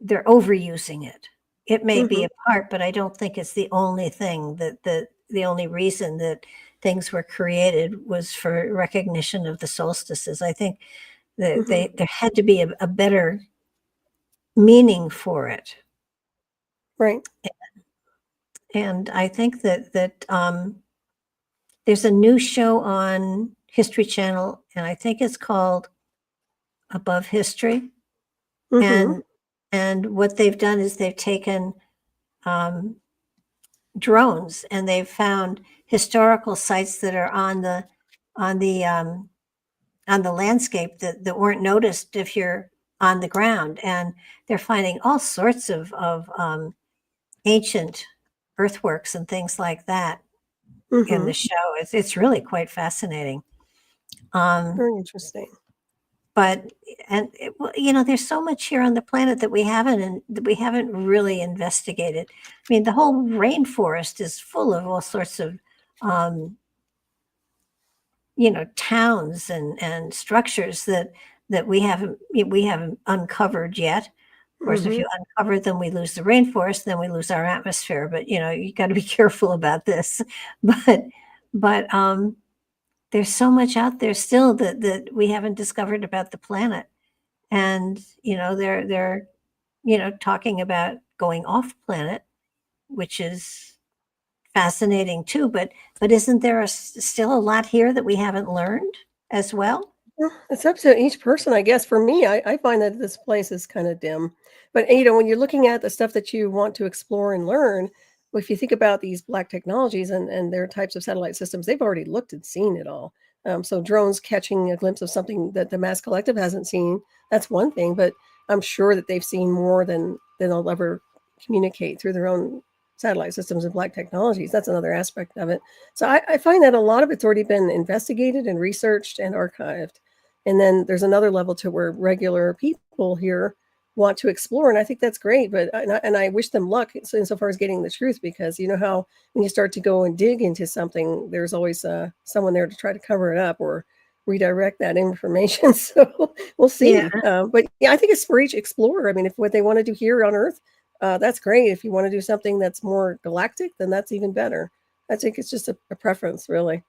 Speaker 2: They're overusing it. It may be
Speaker 3: Mhm.
Speaker 2: a part, but I don't think it's the only thing the only reason that things were created was for recognition of the solstices. I think that
Speaker 3: Mhm.
Speaker 2: there had to be a better meaning for it.
Speaker 3: Right.
Speaker 2: And I think that there's a new show on History Channel, and I think it's called Above History.
Speaker 3: Mhm.
Speaker 2: And what they've done is they've taken um, drones and they've found historical sites that are on the um, on the landscape that weren't noticed if you're on the ground. And they're finding all sorts of ancient earthworks and things like that in the
Speaker 3: Mhm.
Speaker 2: show. It's really quite fascinating. Um,
Speaker 3: Very interesting.
Speaker 2: but well, you know, there's so much here on the planet that we haven't really investigated. I mean, the whole rainforest is full of all sorts of um, towns and structures that we haven't uncovered yet. Of course, if
Speaker 3: Hmm.
Speaker 2: you uncover them, we lose the rainforest, then we lose our atmosphere. But you got to be careful about this. But there's so much out there still that we haven't discovered about the planet, and they're talking about going off planet, which is fascinating too. But isn't there still a lot here that we haven't learned as well?
Speaker 3: Well, it's up to each person, I guess. For me, I find that this place is kind of dim. But when you're looking at the stuff that you want to explore and learn, well, if you think about these black technologies and their types of satellite systems, they've already looked and seen it all. So drones catching a glimpse of something that the mass collective hasn't seen, that's one thing. But I'm sure that they've seen more than they'll ever communicate through their own satellite systems and black technologies. That's another aspect of it. So I find that a lot of it's already been investigated and researched and archived. And then there's another level to where regular people here want to explore, and I think that's great. But I wish them luck insofar as getting the truth, because you know how when you start to go and dig into something, there's always someone there to try to cover it up or redirect that information. So we'll
Speaker 2: Yeah.
Speaker 3: see. But yeah, I think it's for each explorer. I mean, if what they want to do here on Earth, that's great. If you want to do something that's more galactic, then that's even better. I think it's just a preference, really.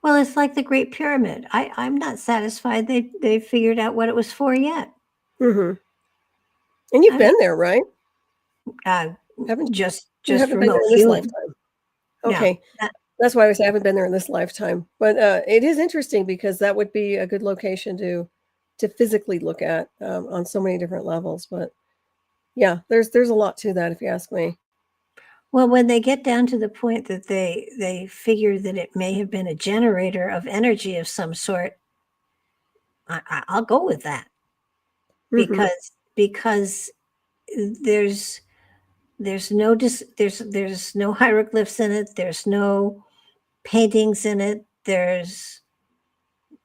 Speaker 2: Well, it's like the Great Pyramid. I'm not satisfied they figured out what it was for yet.
Speaker 3: Hmm. And you've
Speaker 2: I mean,
Speaker 3: been there, right?
Speaker 2: uh,
Speaker 3: Haven't you
Speaker 2: just
Speaker 3: haven't been
Speaker 2: remote
Speaker 3: there in this
Speaker 2: viewing.
Speaker 3: lifetime?
Speaker 2: No,
Speaker 3: Okay. That's why I say I haven't been there in this lifetime. But it is interesting because that would be a good location to physically look at on so many different levels. But yeah, there's a lot to that if you ask me.
Speaker 2: well, when they get down to the point that they figure that it may have been a generator of energy of some sort, I'll go with that,
Speaker 3: Hmm.
Speaker 2: because there's there's no hieroglyphs in it. There's no paintings in it. There's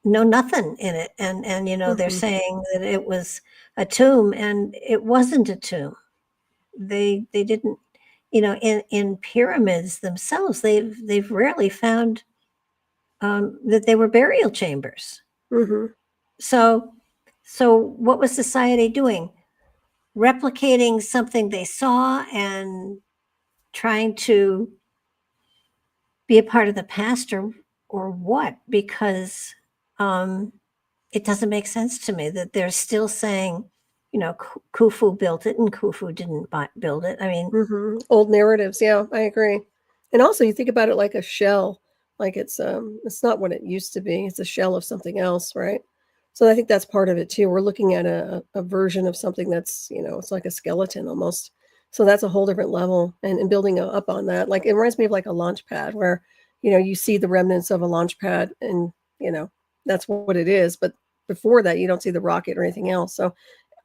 Speaker 2: no nothing in it. And they're
Speaker 3: Hmm.
Speaker 2: saying that it was a tomb, and it wasn't a tomb. They didn't, in pyramids themselves, they've rarely found that they were burial chambers.
Speaker 3: Hmm.
Speaker 2: So what was society doing? Replicating something they saw and trying to be a part of the past, or what? Because um, it doesn't make sense to me that they're still saying, Khufu built it and Khufu didn't build it. I mean,
Speaker 3: Hmm. Old narratives. Yeah, I agree. And also you think about it like a shell, like it's not what it used to be. It's a shell of something else, right? So I think that's part of it too. We're looking at a version of something that's, it's like a skeleton almost. So that's a whole different level, and building up on that. Like it reminds me of like a launch pad where, you see the remnants of a launch pad, and, that's what it is. But before that, you don't see the rocket or anything else. So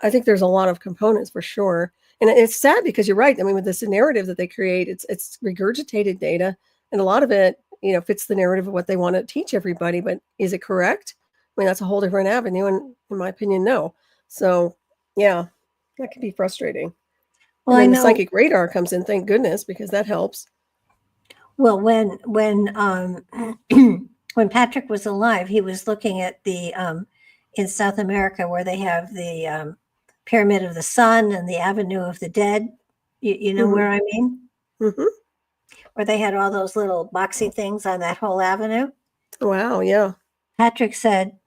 Speaker 3: I think there's a lot of components for sure. And it's sad because you're right. I mean, with this narrative that they create, it's regurgitated data, and a lot of it, fits the narrative of what they want to teach everybody. But is it correct? I mean, that's a whole different avenue, and in my opinion, no. So, yeah, that can be frustrating.
Speaker 2: well,
Speaker 3: And
Speaker 2: I
Speaker 3: then the
Speaker 2: know.
Speaker 3: psychic radar comes in, thank goodness, because that helps.
Speaker 2: Well, when when Patrick was alive, he was looking at the in South America, where they have the Pyramid of the Sun and the Avenue of the Dead. You know
Speaker 3: Hmm.
Speaker 2: where I mean?
Speaker 3: Hmm.
Speaker 2: Where they had all those little boxy things on that whole avenue.
Speaker 3: Wow. Yeah.
Speaker 2: Patrick said,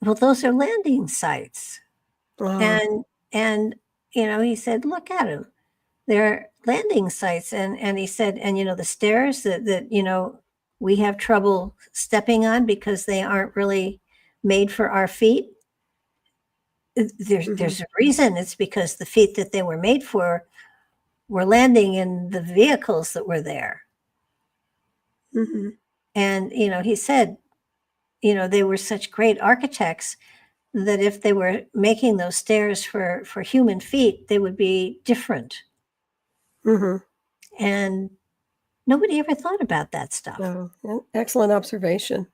Speaker 2: "Well, those are landing sites,"
Speaker 3: Wow.
Speaker 2: and and he said, "Look at them; they're landing sites." And he said, "And the stairs that we have trouble stepping on because they aren't really made for our feet.
Speaker 3: Hmm.
Speaker 2: There's a reason. It's because the feet that they were made for were landing in the vehicles that were there."
Speaker 3: Hmm.
Speaker 2: And he said, they were such great architects that if they were making those stairs for human feet, they would be different.
Speaker 3: Hmm.
Speaker 2: And nobody ever thought about that stuff.
Speaker 3: Oh, excellent observation.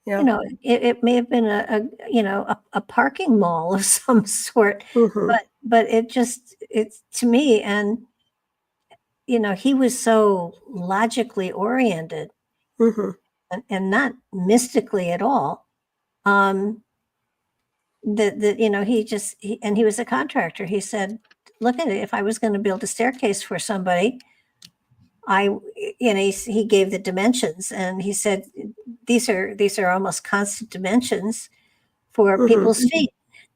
Speaker 2: You
Speaker 3: Yeah.
Speaker 2: know, it may have been a parking mall of some sort,
Speaker 3: Hmm.
Speaker 2: but it's to me. And he was so logically oriented
Speaker 3: Hmm.
Speaker 2: and not mystically at all. He was a contractor. He said, look at it. If I was going to build a staircase for somebody, he gave the dimensions, and he said, these are almost constant dimensions for people's feet.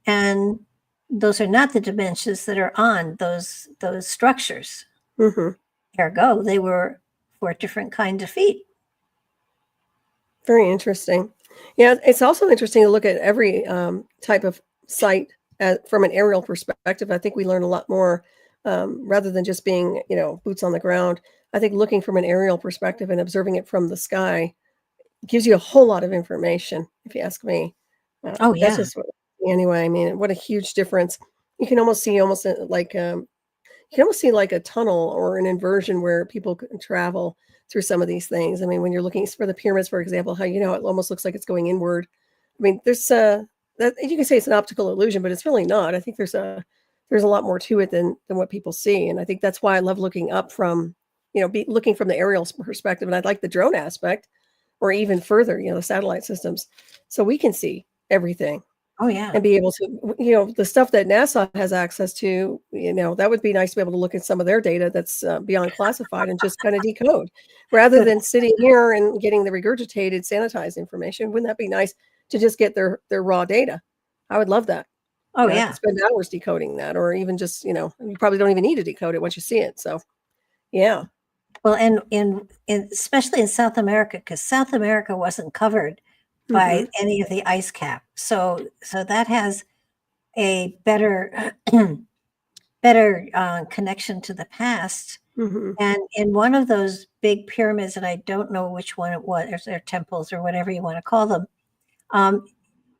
Speaker 2: And those are not the dimensions that are on those structures. Ergo, they were for different kinds of feet.
Speaker 3: Very interesting. Yeah, it's also interesting to look at every type of site from an aerial perspective. I think we learn a lot more rather than just being, boots on the ground. I think looking from an aerial perspective and observing it from the sky gives you a whole lot of information, if you ask me.
Speaker 2: Oh, yeah.
Speaker 3: That's just anyway. I mean, what a huge difference. You can almost see like a tunnel or an inversion where people can travel through some of these things. I mean, when you're looking for the pyramids, for example, how it almost looks like it's going inward. I mean, there's that you can say it's an optical illusion, but it's really not. I think there's a lot more to it than what people see, and I think that's why I love looking up from, looking from the aerial perspective, and I like the drone aspect, or even further, the satellite systems, so we can see everything.
Speaker 2: Oh, yeah.
Speaker 3: And be able to, the stuff that NASA has access to, that would be nice to be able to look at some of their data that's beyond classified and just kind of decode rather than sitting here and getting the regurgitated, sanitized information. Wouldn't that be nice to just get their raw data? I would love that.
Speaker 2: Oh,
Speaker 3: I
Speaker 2: yeah.
Speaker 3: could spend hours decoding that, or even just, you probably don't even need to decode it once you see it. So, yeah.
Speaker 2: Well, and especially in South America, because South America wasn't covered by any of the ice cap. So that has a better connection to the past. And in one of those big pyramids, and I don't know which one it was, or temples or whatever you want to call them,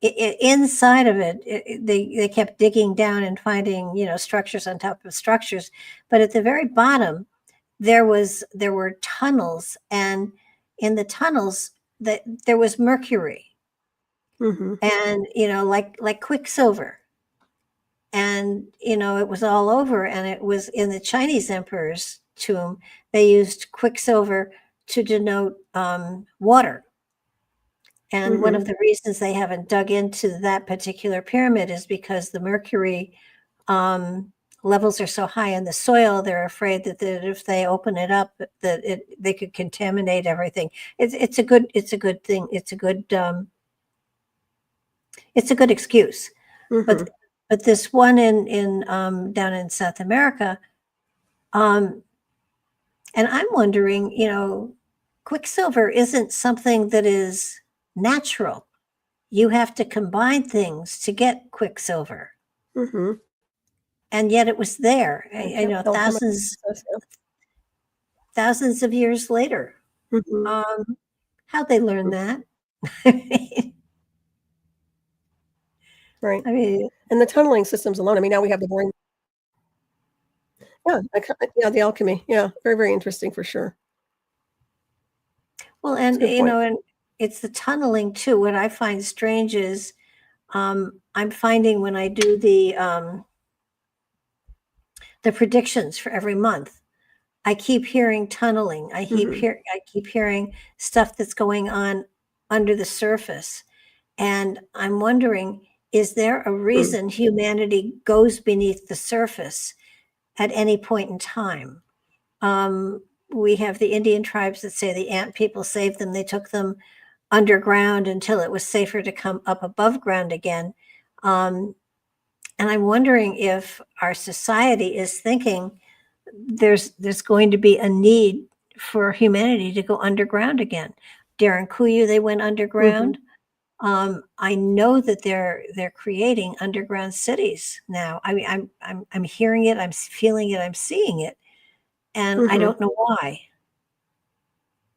Speaker 2: inside of it, they kept digging down and finding, structures on top of structures. But at the very bottom, there were tunnels, and in the tunnels there was mercury, and like quicksilver, and it was all over. And it was in the Chinese emperor's tomb. They used quicksilver to denote water. And one of the reasons they haven't dug into that particular pyramid is because the mercury levels are so high in the soil. They're afraid that if they open it up, that they could contaminate everything. It's a good thing. It's a good excuse. But this one in down in South America, and I'm wondering, quicksilver isn't something that is natural. You have to combine things to get quicksilver. And yet it was there, thousands of years later. How'd they learn that?
Speaker 3: Right.
Speaker 2: I mean,
Speaker 3: and the tunneling systems alone. I mean, now we have the boring. Yeah, the alchemy. Yeah, very, very interesting for sure.
Speaker 2: Well, and and it's the tunneling too. What I find strange is I'm finding when I do the predictions for every month, I keep hearing tunneling. I keep hearing stuff that's going on under the surface, and I'm wondering, is there a reason humanity goes beneath the surface at any point in time? We have the Indian tribes that say the ant people saved them. They took them underground until it was safer to come up above ground again. And I'm wondering if our society is thinking there's going to be a need for humanity to go underground again. Darren Kuyu, they went underground. I know that they're creating underground cities now. I mean, I'm hearing it, I'm feeling it, I'm seeing it, and I don't know why.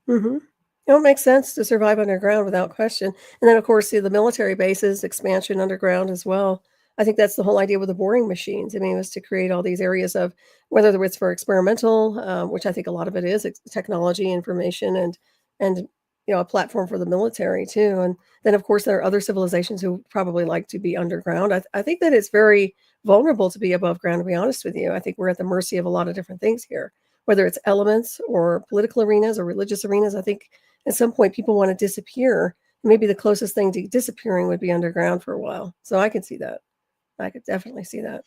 Speaker 3: It makes sense to survive underground without question. And then, of course, the military bases, expansion underground as well. I think that's the whole idea with the boring machines. I mean, it was to create all these areas of, whether it's for experimental, which I think a lot of it is, technology, information, and a platform for the military too. And then, of course, there are other civilizations who probably like to be underground. I think that it's very vulnerable to be above ground, to be honest with you. I think we're at the mercy of a lot of different things here, whether it's elements or political arenas or religious arenas. I think at some point people want to disappear. Maybe the closest thing to disappearing would be underground for a while. So I could see that. I could definitely see that.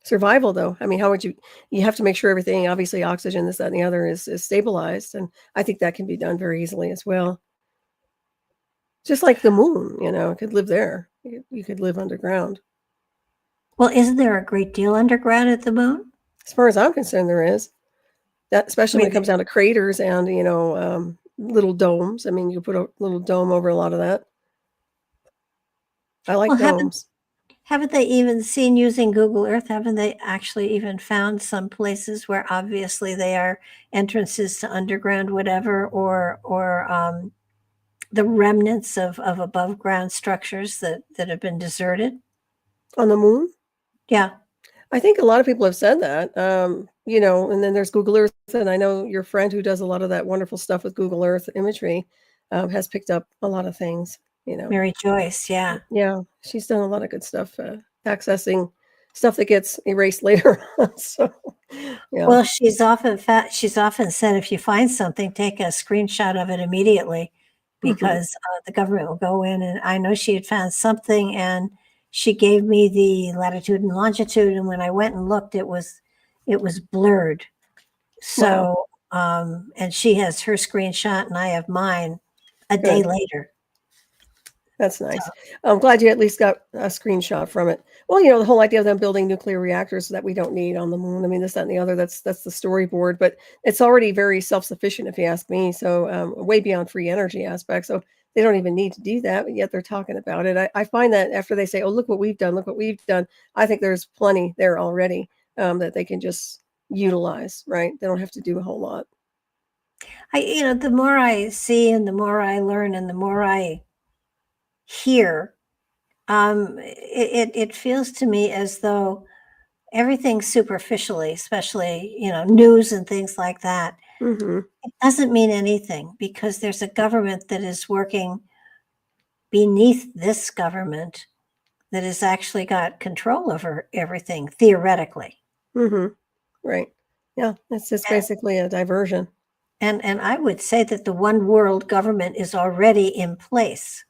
Speaker 3: Survival, though. I mean, how would you have to make sure everything, obviously oxygen, this, that, and the other is stabilized. And I think that can be done very easily as well. Just like the moon, it could live there. You could live underground.
Speaker 2: Well, isn't there a great deal underground at the moon?
Speaker 3: As far as I'm concerned, there is. That, especially when it comes down to craters and, little domes. I mean, you put a little dome over a lot of that. I like domes.
Speaker 2: Haven't they even seen, using Google Earth, haven't they actually even found some places where obviously they are entrances to underground whatever, or the remnants of above ground structures that have been deserted?
Speaker 3: On the moon?
Speaker 2: Yeah.
Speaker 3: I think a lot of people have said that, and then there's Google Earth, and I know your friend who does a lot of that wonderful stuff with Google Earth imagery has picked up a lot of things,
Speaker 2: Mary Joyce, yeah.
Speaker 3: Yeah, she's done a lot of good stuff, accessing stuff that gets erased later on, so, yeah.
Speaker 2: Well, she's often said, if you find something, take a screenshot of it immediately, because the government will go in, and I know she had found something, and she gave me the latitude and longitude, and when I went and looked, it was blurred. So, wow. And she has her screenshot, and I have mine a day later.
Speaker 3: That's nice. I'm glad you at least got a screenshot from it. Well, the whole idea of them building nuclear reactors that we don't need on the moon. I mean, this, that, and the other, that's the storyboard, but it's already very self-sufficient, if you ask me. So way beyond free energy aspect. So they don't even need to do that, but yet they're talking about it. I find that after they say, oh, look what we've done, I think there's plenty there already that they can just utilize, right? They don't have to do a whole lot.
Speaker 2: The more I see and the more I learn and the more I hear, it feels to me as though everything superficially, especially, news and things like that, it doesn't mean anything, because there's a government that is working beneath this government that has actually got control over everything, theoretically.
Speaker 3: Right. Yeah, it's just basically a diversion.
Speaker 2: And I would say that the one world government is already in place.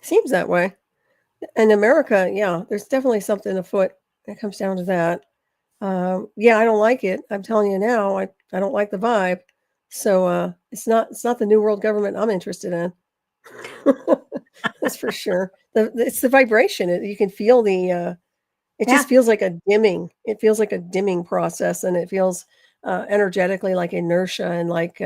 Speaker 3: Seems that way. In America, yeah, there's definitely something afoot. It comes down to that. Yeah, I don't like it. I'm telling you now, I don't like the vibe. So it's not the new world government I'm interested in. That's for sure. It's the vibration. You can feel the. It just feels like a dimming. It feels like a dimming process, and it feels energetically like inertia and like.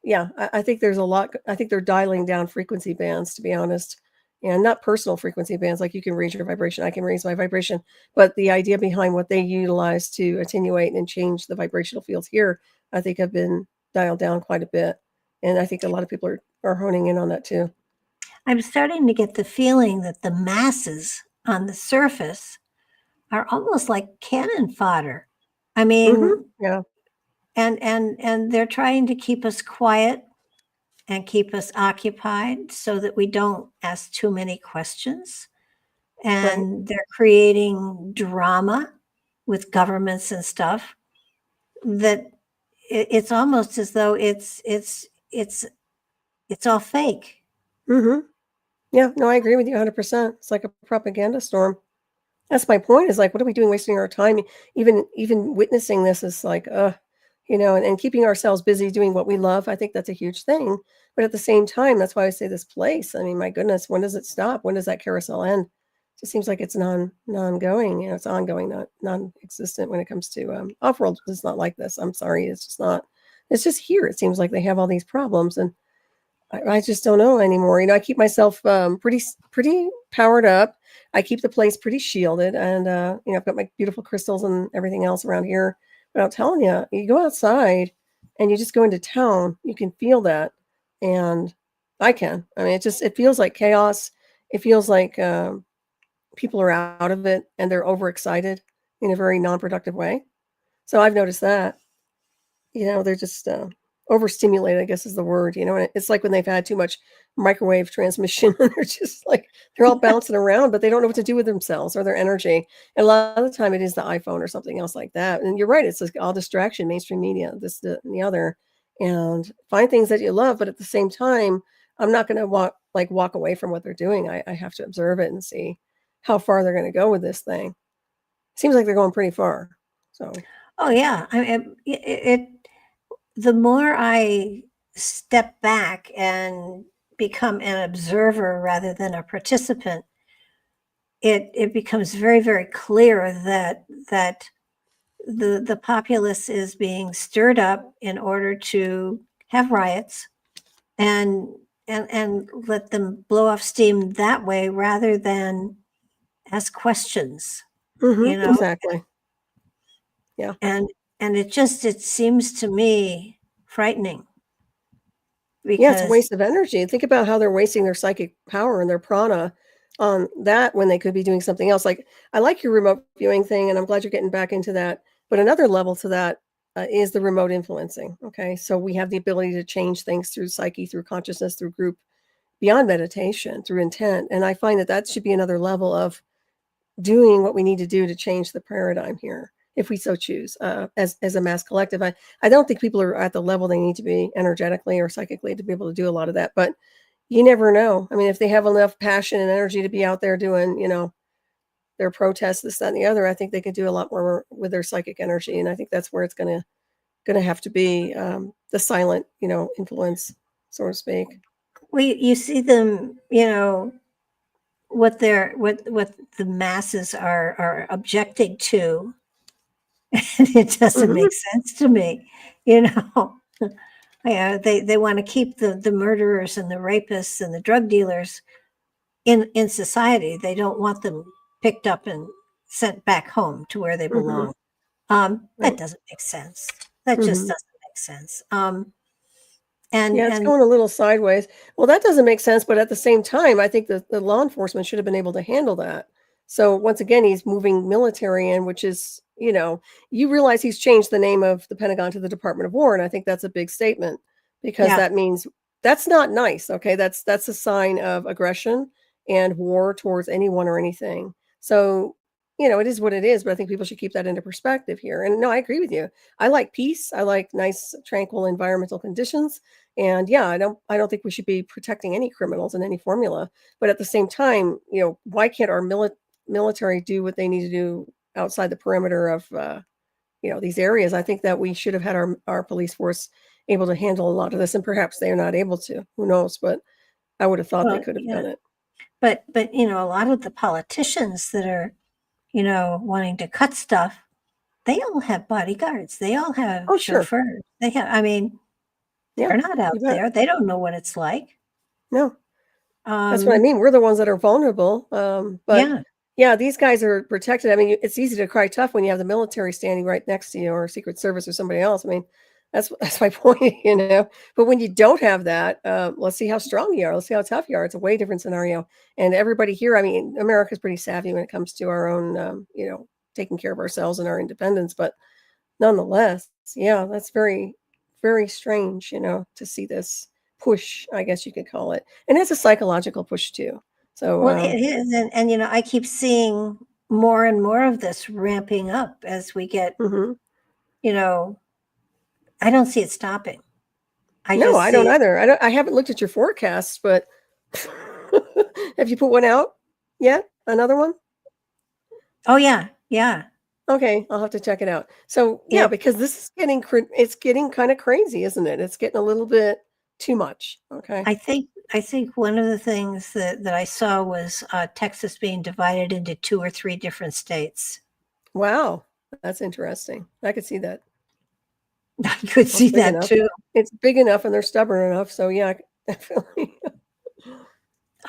Speaker 3: Yeah, I think there's a lot. I think they're dialing down frequency bands, to be honest, and not personal frequency bands. Like you can raise your vibration, I can raise my vibration, but the idea behind what they utilize to attenuate and change the vibrational fields here, I think have been dialed down quite a bit, and I think a lot of people are honing in on that too.
Speaker 2: I'm starting to get the feeling that the masses on the surface are almost like cannon fodder. I mean,
Speaker 3: yeah.
Speaker 2: And they're trying to keep us quiet and keep us occupied so that we don't ask too many questions. And they're creating drama with governments and stuff that it's almost as though it's all fake.
Speaker 3: Yeah, no, I agree with you 100%. It's like a propaganda storm. That's my point, is like, what are we doing wasting our time? Even witnessing this is like, and keeping ourselves busy doing what we love. I think that's a huge thing. But at the same time, that's why I say this place. I mean, my goodness, when does it stop? When does that carousel end? It just seems like it's non-going. It's ongoing, not non-existent when it comes to off-world. It's not like this. I'm sorry. It's just not. It's just here. It seems like they have all these problems, and I just don't know anymore. I keep myself pretty powered up. I keep the place pretty shielded, and I've got my beautiful crystals and everything else around here. But I'm telling you, you go outside and you just go into town, you can feel that. And I can. I mean, it feels like chaos. It feels like people are out of it and they're overexcited in a very non-productive way. So I've noticed that. They're just overstimulated, I guess is the word. And it's like when they've had too much microwave transmission and they're just like, they're all bouncing around, but they don't know what to do with themselves or their energy. And a lot of the time it is the iPhone or something else like that. And you're right. It's like all distraction, mainstream media, this, and the other. and find things that you love. But at the same time, I'm not going to walk away from what they're doing. I have to observe it and see how far they're going to go with this thing. Seems like they're going pretty far. So,
Speaker 2: Oh yeah, the more I step back and become an observer rather than a participant, it becomes very, very clear that the populace is being stirred up in order to have riots and let them blow off steam that way rather than ask questions, you know.
Speaker 3: exactly. Yeah.
Speaker 2: And it seems to me frightening
Speaker 3: Yeah, it's a
Speaker 2: because
Speaker 3: waste of energy. Think about how they're wasting their psychic power and their prana on that when they could be doing something else. Like, I like your remote viewing thing, and I'm glad you're getting back into that. But another level to that is the remote influencing. Okay, so we have the ability to change things through psyche, through consciousness, through group, beyond meditation, through intent. And I find that that should be another level of doing what we need to do to change the paradigm here, if we so choose, as a mass collective. I don't think people are at the level they need to be energetically or psychically to be able to do a lot of that, but you never know. I mean, if they have enough passion and energy to be out there doing, their protests, this, that, and the other, I think they could do a lot more with their psychic energy. And I think that's where it's gonna have to be, the silent, influence, so to speak.
Speaker 2: you see them, what the masses are objecting to, and it doesn't
Speaker 3: Mhm.
Speaker 2: make sense to me, you know. Yeah, they want to keep the murderers and the rapists and the drug dealers in society. They don't want them picked up and sent back home to where they
Speaker 3: Mhm.
Speaker 2: belong. That
Speaker 3: Right.
Speaker 2: doesn't make sense. That just
Speaker 3: Mhm.
Speaker 2: doesn't make sense. And
Speaker 3: Yeah, it's going a little sideways. Well, that doesn't make sense, but at the same time, I think the law enforcement should have been able to handle that. So once again, he's moving military in, which is, you realize he's changed the name of the Pentagon to the Department of War, and I think that's a big statement because
Speaker 2: yeah,
Speaker 3: that means that's not nice. Okay, that's a sign of aggression and war towards anyone or anything. So, it is what it is, but I think people should keep that into perspective here. And no, I agree with you. I like peace. I like nice, tranquil environmental conditions. And yeah, I don't think we should be protecting any criminals in any formula. But at the same time, why can't our military do what they need to do outside the perimeter of these areas? I think that we should have had our police force able to handle a lot of this, and perhaps they are not able to. Who knows? But I would have thought they
Speaker 2: well,
Speaker 3: could have
Speaker 2: yeah,
Speaker 3: done it.
Speaker 2: but a lot of the politicians that are wanting to cut stuff, they all have bodyguards. They all have
Speaker 3: Oh, sure.
Speaker 2: chauffeurs. They have. I mean,
Speaker 3: Yeah,
Speaker 2: they're not out
Speaker 3: you bet.
Speaker 2: there. They don't know what it's like.
Speaker 3: No, that's what I
Speaker 2: Um,
Speaker 3: mean. We're the ones that are vulnerable. But
Speaker 2: yeah.
Speaker 3: yeah, these guys are protected. I mean, it's easy to cry tough when you have the military standing right next to you, or Secret Service, or somebody else. I mean, that's my point, But when you don't have that, let's see how strong you are. Let's see how tough you are. It's a way different scenario. And everybody here, I mean, America's pretty savvy when it comes to our own, taking care of ourselves and our independence. But nonetheless, yeah, that's very, very strange, to see this push, I guess you could call it. And it's a psychological push too. So,
Speaker 2: Well, it is, and I keep seeing more and more of this ramping up as we get.
Speaker 3: mhm.
Speaker 2: You know, I don't see it stopping. I
Speaker 3: No,
Speaker 2: just
Speaker 3: I
Speaker 2: see
Speaker 3: don't
Speaker 2: it.
Speaker 3: either. I haven't looked at your forecasts, but have you put one out yet? Another one?
Speaker 2: Oh yeah, yeah.
Speaker 3: Okay, I'll have to check it out. So, yeah,
Speaker 2: It.
Speaker 3: because this is it's getting kind of crazy, isn't it? It's getting a little bit too much. Okay.
Speaker 2: I think one of the things that I saw was Texas being divided into 2 or 3 different states.
Speaker 3: Wow, that's interesting. I could see that.
Speaker 2: I could
Speaker 3: Well, it's
Speaker 2: see
Speaker 3: big
Speaker 2: that
Speaker 3: enough.
Speaker 2: too.
Speaker 3: It's big enough, and they're stubborn enough. So, yeah, definitely.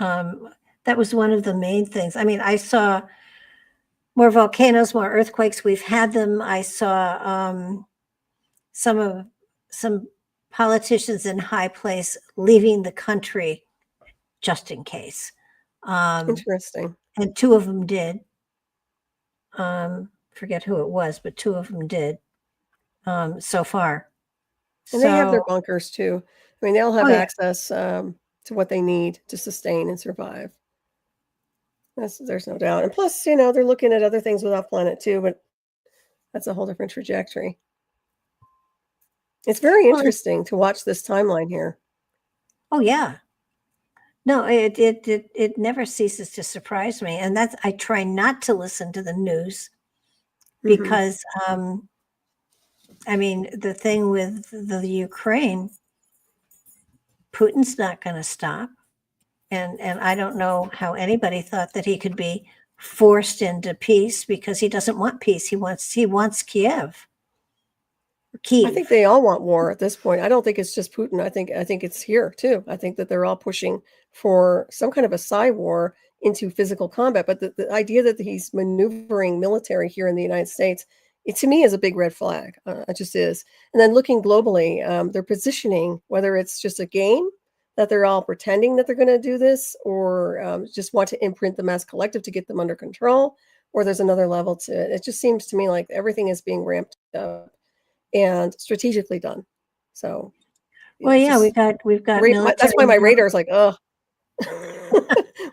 Speaker 2: Um, that was one of the main things. I mean, I saw more volcanoes, more earthquakes. We've had them. I saw some politicians in high place leaving the country just in case.
Speaker 3: Interesting.
Speaker 2: And 2 of them did. Forget who it was, but 2 of them did so far.
Speaker 3: And they have
Speaker 2: So,
Speaker 3: their bunkers too. I mean, they'll have
Speaker 2: oh yeah,
Speaker 3: access to what they need to sustain and survive. There's no doubt. And plus, they're looking at other things with off planet too, but that's a whole different trajectory. It's very
Speaker 2: Well,
Speaker 3: interesting to watch this timeline here.
Speaker 2: oh yeah. No, it never ceases to surprise me. And that's, I try not to listen to the news because, I mean, the thing with the Ukraine, Putin's not going to stop. And I don't know how anybody thought that he could be forced into peace, because he doesn't want peace. He wants Kiev.
Speaker 3: I think they all want war at this point. I don't think it's just Putin. I think it's here too. I think that they're all pushing for some kind of a side war into physical combat. But the idea that he's maneuvering military here in the United States, it to me is a big red flag. It just is. And then looking globally, their positioning, whether it's just a game that they're all pretending that they're going to do this, or just want to imprint the mass collective to get them under control, or there's another level to it. It just seems to me like everything is being ramped up and strategically done. So,
Speaker 2: well, yeah, we've got military.
Speaker 3: That's why my radar is like, oh,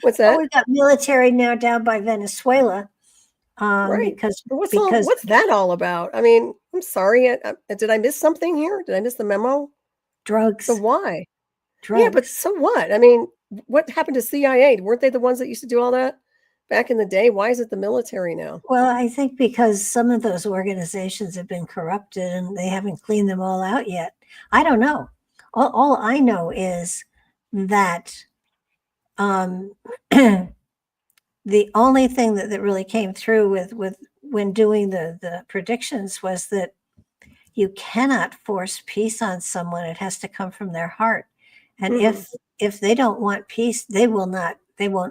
Speaker 3: what's that?
Speaker 2: Oh, we've got military now down by Venezuela.
Speaker 3: Right.
Speaker 2: Because
Speaker 3: what's that all about? I mean, I'm sorry. Did I miss something here? Did I miss the memo?
Speaker 2: Drugs.
Speaker 3: So why?
Speaker 2: Drugs.
Speaker 3: Yeah, but so what? I mean, what happened to CIA? Weren't they the ones that used to do all that back in the day? Why is it the military now?
Speaker 2: Well, I think because some of those organizations have been corrupted and they haven't cleaned them all out yet. I don't know. All I know is that the only thing that really came through with when doing the predictions was that you cannot force peace on someone. It has to come from their heart. And if they don't want peace, they won't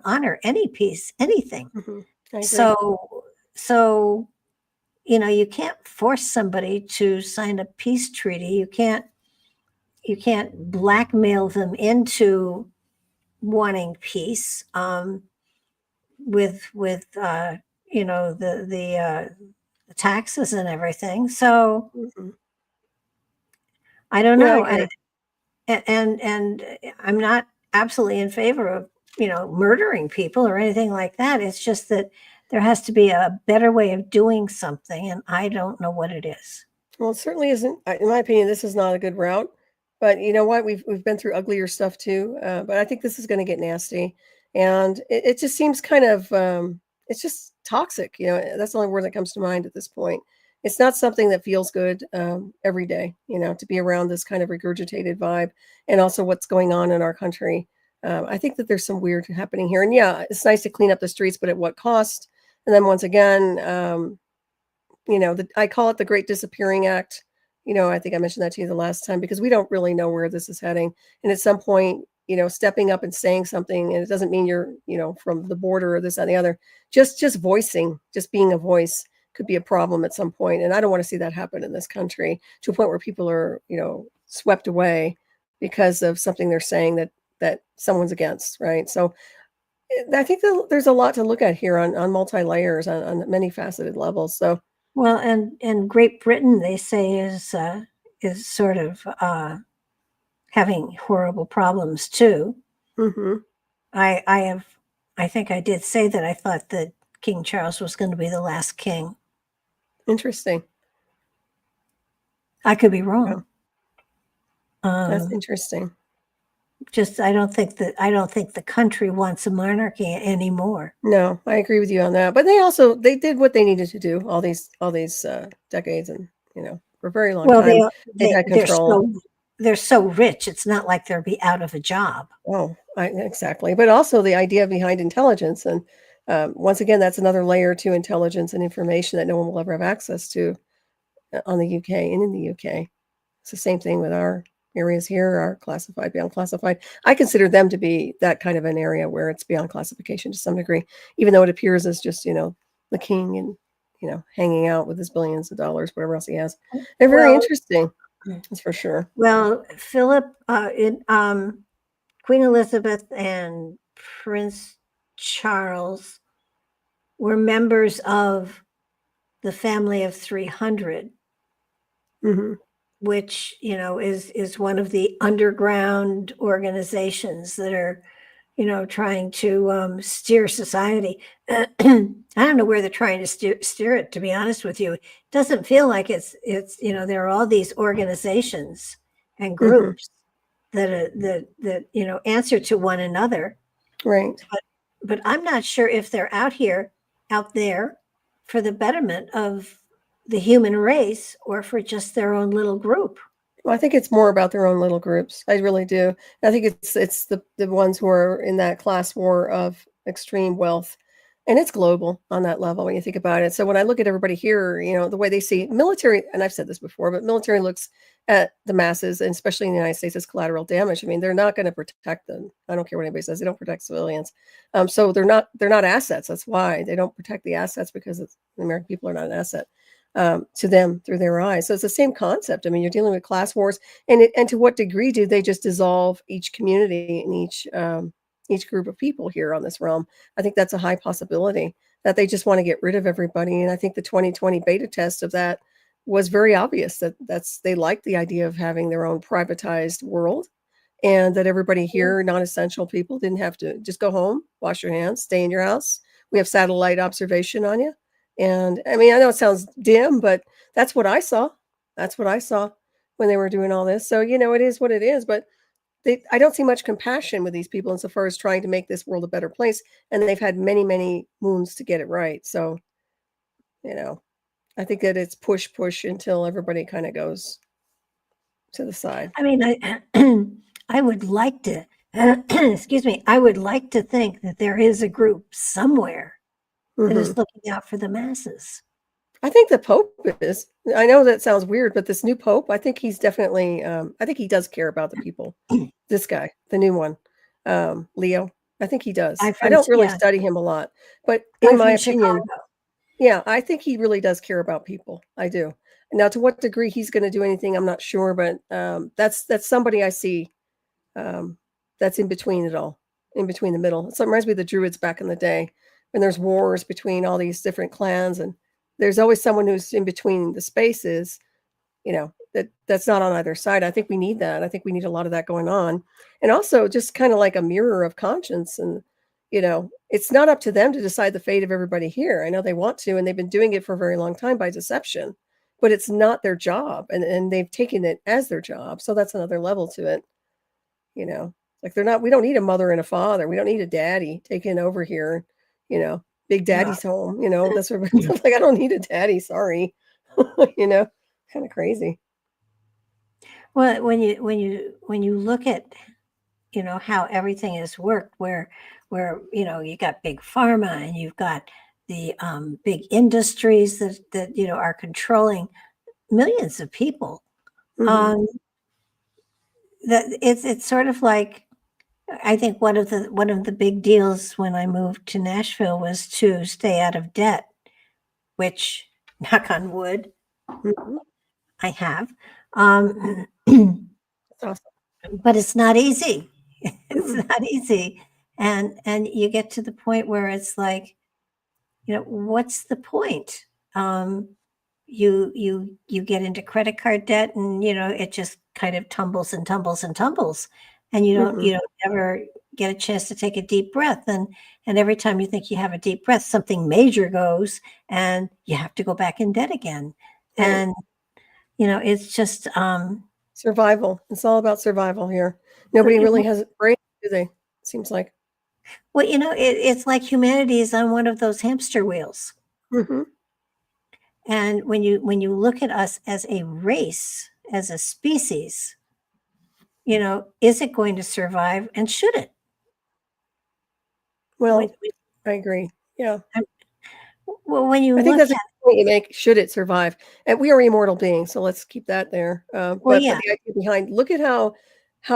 Speaker 2: honor any peace, anything. So, you know, you can't force somebody to sign a peace treaty. You can't blackmail them into wanting peace, with you know, the taxes and everything. So I don't know. And I'm not absolutely in favor of, you know, murdering people or anything like that. It's just that there has to be a better way of doing something, and I don't know what it is.
Speaker 3: Well, it certainly isn't. In my opinion, this is not a good route. But you know what? We've been through uglier stuff too. But I think this is going to get nasty, and it just seems kind of it's just toxic. You know, that's the only word that comes to mind at this point. It's not something that feels good every day. You know, to be around this kind of regurgitated vibe, and also what's going on in our country. I think that there's some weird happening here, and yeah, it's nice to clean up the streets, but at what cost? And then once again, you know, I call it the Great Disappearing Act. You know, I think I mentioned that to you the last time, because we don't really know where this is heading. And at some point, you know, stepping up and saying something, and it doesn't mean you're, you know, from the border or this and the other, just voicing, just being a voice could be a problem at some point. And I don't want to see that happen in this country to a point where people are, you know, swept away because of something they're saying that someone's against, right? So I think that there's a lot to look at here on multi-layers, on many faceted levels. So,
Speaker 2: well, and Great Britain, they say, is sort of having horrible problems too. I think I did say that I thought that King Charles was going to be the last king.
Speaker 3: Interesting.
Speaker 2: I could be wrong.
Speaker 3: That's interesting.
Speaker 2: Just I don't think the country wants a monarchy anymore.
Speaker 3: No, I agree with you on that. But they did what they needed to do all these decades, and you know, for a very long time they had control.
Speaker 2: They're so rich. It's not like they'll be out of a job.
Speaker 3: Oh, exactly. But also the idea behind intelligence, and once again, that's another layer to intelligence and information that no one will ever have access to on the UK and in the UK. It's the same thing with our areas here are classified, beyond classified. I consider them to be that kind of an area where it's beyond classification to some degree, even though it appears as just, you know, the king and, you know, hanging out with his billions of dollars, whatever else he has. They're very interesting. That's for sure.
Speaker 2: Well, Philip, Queen Elizabeth and Prince Charles were members of the family of 300. Which, you know, is one of the underground organizations that are, trying to steer society. I don't know where they're trying to steer it, to be honest with you. It doesn't feel like it's there are all these organizations and groups that answer to one another.
Speaker 3: Right.
Speaker 2: But I'm not sure if they're out there for the betterment of the human race or for just their own little group.
Speaker 3: Well, I think it's more about their own little groups. I really do. I think it's the ones who are in that class war of extreme wealth, and it's global on that level when you think about it. So when I look at everybody here, the way they see military, and I've said this before, but military looks at the masses, and especially in the United States, as collateral damage. I mean, they're not going to protect them. I don't care what anybody says; they don't protect civilians. So they're not assets. That's why they don't protect the assets, because the American people are not an asset to them through their eyes. So it's the same concept. I mean, you're dealing with class wars, and to what degree do they just dissolve each community and each group of people here on this realm? I think that's a high possibility that they just want to get rid of everybody. And I think the 2020 beta test of that was very obvious that they like the idea of having their own privatized world, and that everybody here, non-essential people, didn't have to just go home, wash your hands, stay in your house. We have satellite observation on you. And I mean, I know it sounds dim, but that's what I saw. That's what I saw when they were doing all this. So, it is what it is. But I don't see much compassion with these people insofar as trying to make this world a better place. And they've had many, many moons to get it right. So, I think that it's push until everybody kind of goes to the side.
Speaker 2: I mean, I would like to, excuse me, I would like to think that there is a group somewhere that is looking out for the masses.
Speaker 3: I think the Pope is. I know that sounds weird, but this new Pope, I think he's definitely, I think he does care about the people. This guy, the new one, Leo, I think he does. I don't really study him a lot, but in my opinion, yeah, I think he really does care about people. I do. Now, to what degree he's going to do anything, I'm not sure, but that's somebody I see that's in between it all, in between the middle. So it reminds me of the Druids back in the day, when there's wars between all these different clans, and there's always someone who's in between the spaces, that's not on either side. I think we need that. I think we need a lot of that going on. And also just kind of like a mirror of conscience. And, it's not up to them to decide the fate of everybody here. I know they want to, and they've been doing it for a very long time by deception, but it's not their job. And they've taken it as their job. So that's another level to it. Like we don't need a mother and a father. We don't need a daddy taking over here. Big daddy's home, that's what like, I don't need a daddy. Sorry. Kind of crazy.
Speaker 2: Well, when you look at, how everything has worked, where, you got big pharma and you've got the big industries that are controlling millions of people. That it's sort of like, I think one of the big deals when I moved to Nashville was to stay out of debt, which, knock on wood, I have.
Speaker 3: That's awesome.
Speaker 2: But it's not easy. It's not easy. And you get to the point where it's like, what's the point? You get into credit card debt, and it just kind of tumbles and tumbles and tumbles. And you don't ever get a chance to take a deep breath. And every time you think you have a deep breath, something major goes and you have to go back in debt again. Right. And, it's just
Speaker 3: survival. It's all about survival here. Nobody really has a brain, do they? Seems like.
Speaker 2: Well, it's like humanity is on one of those hamster wheels. And when you look at us as a race, as a species, is it going to survive, and should it?
Speaker 3: Well, I agree. Yeah.
Speaker 2: Well, when you
Speaker 3: I think that's a point you make. Should it survive? And we are immortal beings, so let's keep that there. But the idea behind, look at how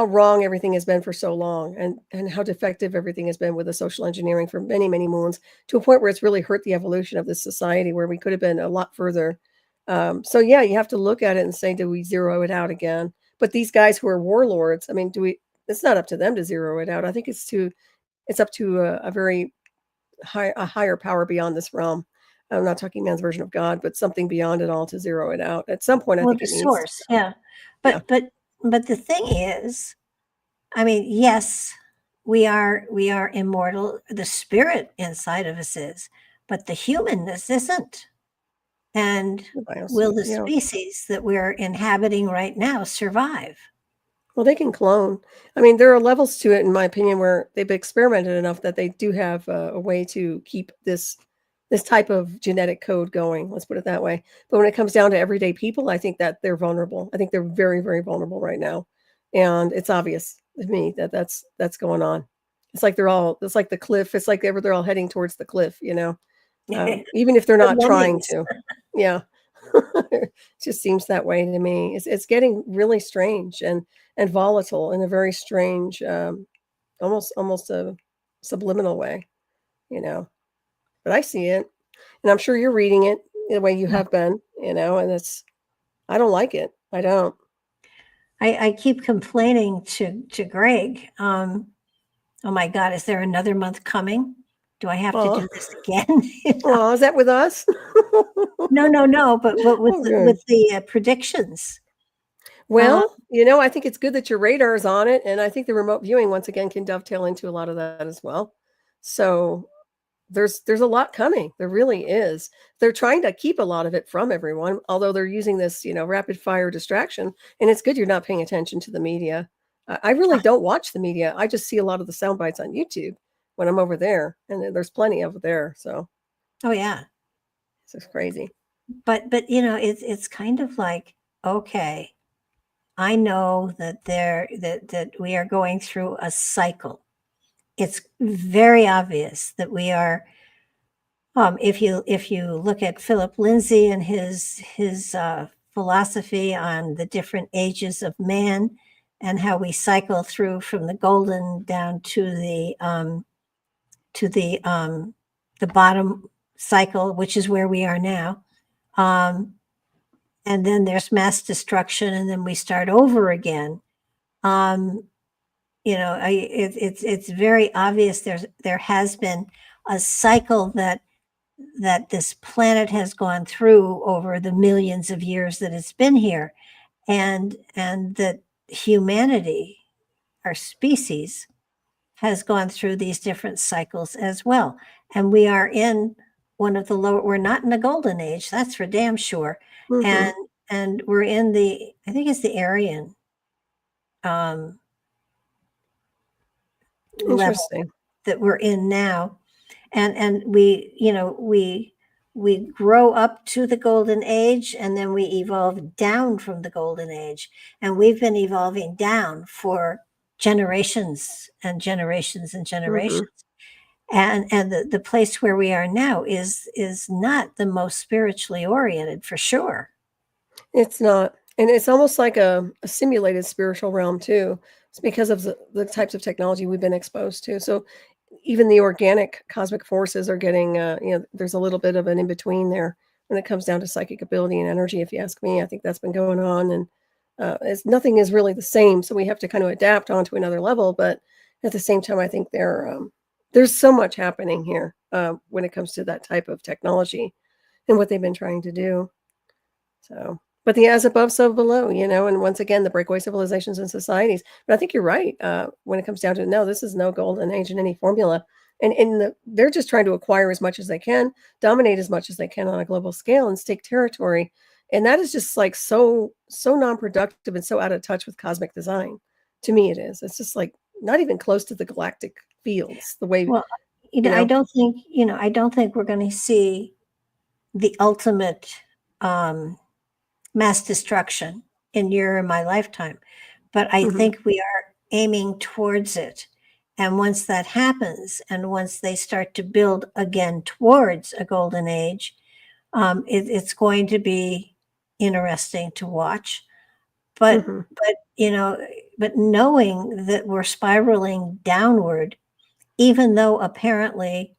Speaker 3: wrong everything has been for so long, and how defective everything has been with the social engineering for many, many moons, to a point where it's really hurt the evolution of this society, where we could have been a lot further. So yeah, you have to look at it and say, do we zero it out again? But these guys who are warlords, I mean, it's not up to them to zero it out. I think it's up to a very higher power beyond this realm. I'm not talking man's version of God, but something beyond it all to zero it out. At some point, I think
Speaker 2: the source. Yeah. But the thing is, I mean, yes, we are immortal. The spirit inside of us is, but the humanness isn't. And will the species that we're inhabiting right now survive?
Speaker 3: Well, they can clone. I mean, there are levels to it, in my opinion, where they've experimented enough that they do have a way to keep this type of genetic code going. Let's put it that way. But when it comes down to everyday people, I think that they're vulnerable. I think they're very, very vulnerable right now, and it's obvious to me that that's going on. It's like it's like the cliff. It's like they're all heading towards the cliff, even if they're not trying to. Yeah. It just seems that way to me. It's getting really strange and volatile in a very strange, almost a subliminal way, But I see it, and I'm sure you're reading it the way you have been, and I don't like it. I don't.
Speaker 2: I keep complaining to Greg. Oh my God, is there another month coming? Do I have to do this again?
Speaker 3: Oh, is that with us?
Speaker 2: No, but with the predictions.
Speaker 3: Well, I think it's good that your radar is on it, and I think the remote viewing once again can dovetail into a lot of that as well. So there's a lot coming. There really is. They're trying to keep a lot of it from everyone, although they're using this, rapid fire distraction. And it's good you're not paying attention to the media. I really don't watch the media. I just see a lot of the sound bites on YouTube when I'm over there, and there's plenty over there. So,
Speaker 2: oh yeah,
Speaker 3: it's just crazy.
Speaker 2: But it's kind of like, okay, I know that that we are going through a cycle. It's very obvious that we are. If you look at Philip Lindsay and his philosophy on the different ages of man and how we cycle through from the golden down to the bottom cycle, which is where we are now. And then there's mass destruction, and then we start over again. It's very obvious there has been a cycle that this planet has gone through over the millions of years that it's been here, and that humanity, our species, has gone through these different cycles as well. And we are in one of the lower, we're not in the golden age, that's for damn sure. Mm-hmm. And we're in I think it's the Aryan level that we're in now. And we grow up to the golden age, and then we evolve down from the golden age. And we've been evolving down for generations and generations and generations. Mm-hmm. And the place where we are now is not the most spiritually oriented, for sure.
Speaker 3: It's not. And it's almost like a simulated spiritual realm too. It's because of the types of technology we've been exposed to. So even the organic cosmic forces are getting, there's a little bit of an in-between there when it comes down to psychic ability and energy, if you ask me. I think that's been going on, and nothing is really the same. So we have to kind of adapt onto another level. But at the same time, I think there's so much happening here when it comes to that type of technology and what they've been trying to do. So, but the as above, so below, and once again, the breakaway civilizations and societies. But I think you're right. When it comes down to it, no, this is no golden age in any formula. And they're just trying to acquire as much as they can, dominate as much as they can on a global scale, and stake territory. And that is just like so non-productive and so out of touch with cosmic design. To me, it is. It's just like not even close to the galactic fields. The way,
Speaker 2: I don't think we're going to see the ultimate mass destruction in your and my lifetime, but I think we are aiming towards it. And once that happens, and once they start to build again towards a golden age, it's going to be interesting to watch. But but knowing that we're spiraling downward, even though apparently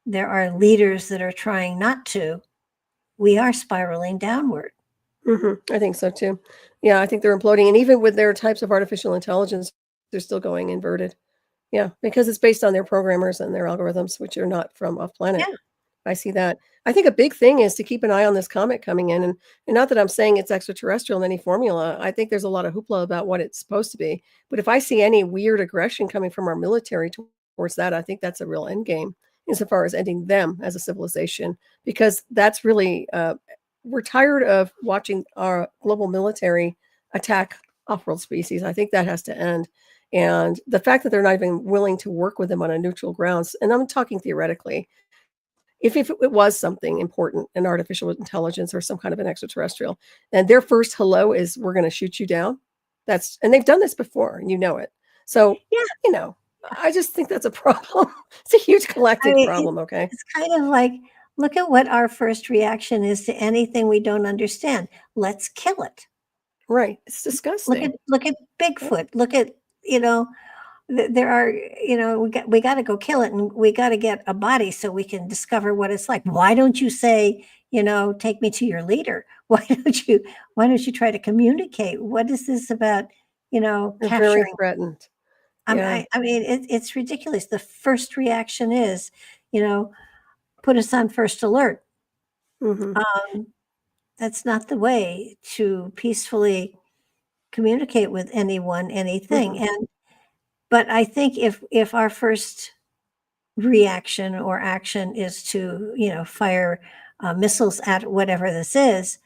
Speaker 2: there are leaders that are trying not to, we are spiraling downward.
Speaker 3: I think so too. Yeah, I think they're imploding. And even with their types of artificial intelligence, they're still going inverted. Yeah, because it's based on their programmers and their algorithms, which are not from off planet. Yeah. I see that. I think a big thing is to keep an eye on this comet coming in, and not that I'm saying it's extraterrestrial in any formula. I think there's a lot of hoopla about what it's supposed to be. But if I see any weird aggression coming from our military towards that, I think that's a real end game insofar as ending them as a civilization, because that's really we're tired of watching our global military attack off-world species. I think that has to end. And the fact that they're not even willing to work with them on a neutral grounds, and I'm talking theoretically, if it was something important, an artificial intelligence or some kind of an extraterrestrial, and their first hello is, we're going to shoot you down. And they've done this before, and you know it. So,
Speaker 2: Yeah.
Speaker 3: I just think that's a problem. It's a huge galactic problem. Okay.
Speaker 2: It's kind of like, look at what our first reaction is to anything we don't understand. Let's kill it.
Speaker 3: Right. It's disgusting.
Speaker 2: Look at Bigfoot. Look at, there are, we got to go kill it, and we got to get a body so we can discover what it's like. Why don't you say, take me to your leader? Why don't you try to communicate? What is this about,
Speaker 3: They're very
Speaker 2: capturing?
Speaker 3: threatened.
Speaker 2: I mean, it's ridiculous. The first reaction is, put us on first alert.
Speaker 3: Hmm.
Speaker 2: That's not the way to peacefully communicate with anyone, anything.
Speaker 3: Hmm.
Speaker 2: But I think if our first reaction or action is to, fire missiles at whatever this is,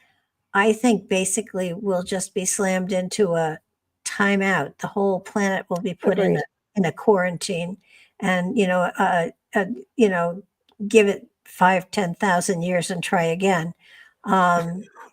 Speaker 2: I think basically we'll just be slammed into a timeout. The whole planet will be put
Speaker 3: Agreed.
Speaker 2: in a quarantine, and give it 5-10,000 years and try again.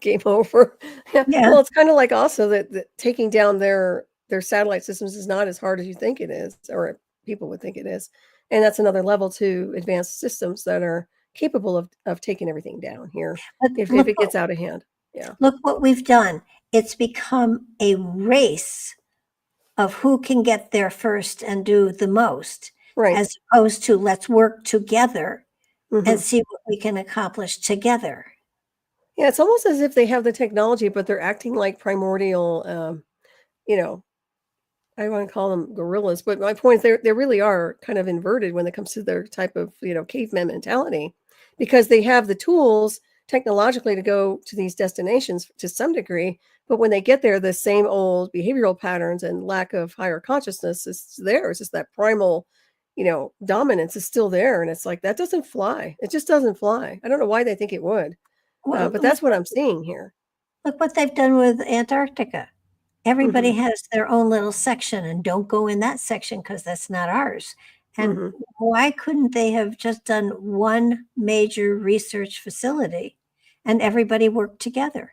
Speaker 3: Game over. Yeah.
Speaker 2: Yeah.
Speaker 3: Well, it's kind of like also that taking down their satellite systems is not as hard as you think it is, or people would think it is. And that's another level to advanced systems that are capable of taking everything down here
Speaker 2: But
Speaker 3: if
Speaker 2: look
Speaker 3: it gets out of hand. Yeah.
Speaker 2: look what we've done. It's become a race of who can get there first and do the most,
Speaker 3: Right.
Speaker 2: as opposed to let's work together
Speaker 3: Hmm.
Speaker 2: and see what we can accomplish together.
Speaker 3: Yeah. It's almost as if they have the technology, but they're acting like primordial, you know, I want to call them gorillas, but my point is they really are kind of inverted when it comes to their type of, caveman mentality, because they have the tools technologically to go to these destinations to some degree, but when they get there, the same old behavioral patterns and lack of higher consciousness is there. It's just that primal, dominance is still there, and it's like that doesn't fly. It just doesn't fly. I don't know why they think it would,
Speaker 2: Well,
Speaker 3: but that's what I'm seeing here.
Speaker 2: look what they've done with Antarctica. Everybody
Speaker 3: Hmm.
Speaker 2: has their own little section, and don't go in that section because that's not ours. And
Speaker 3: Hmm.
Speaker 2: why couldn't they have just done one major research facility and everybody worked together?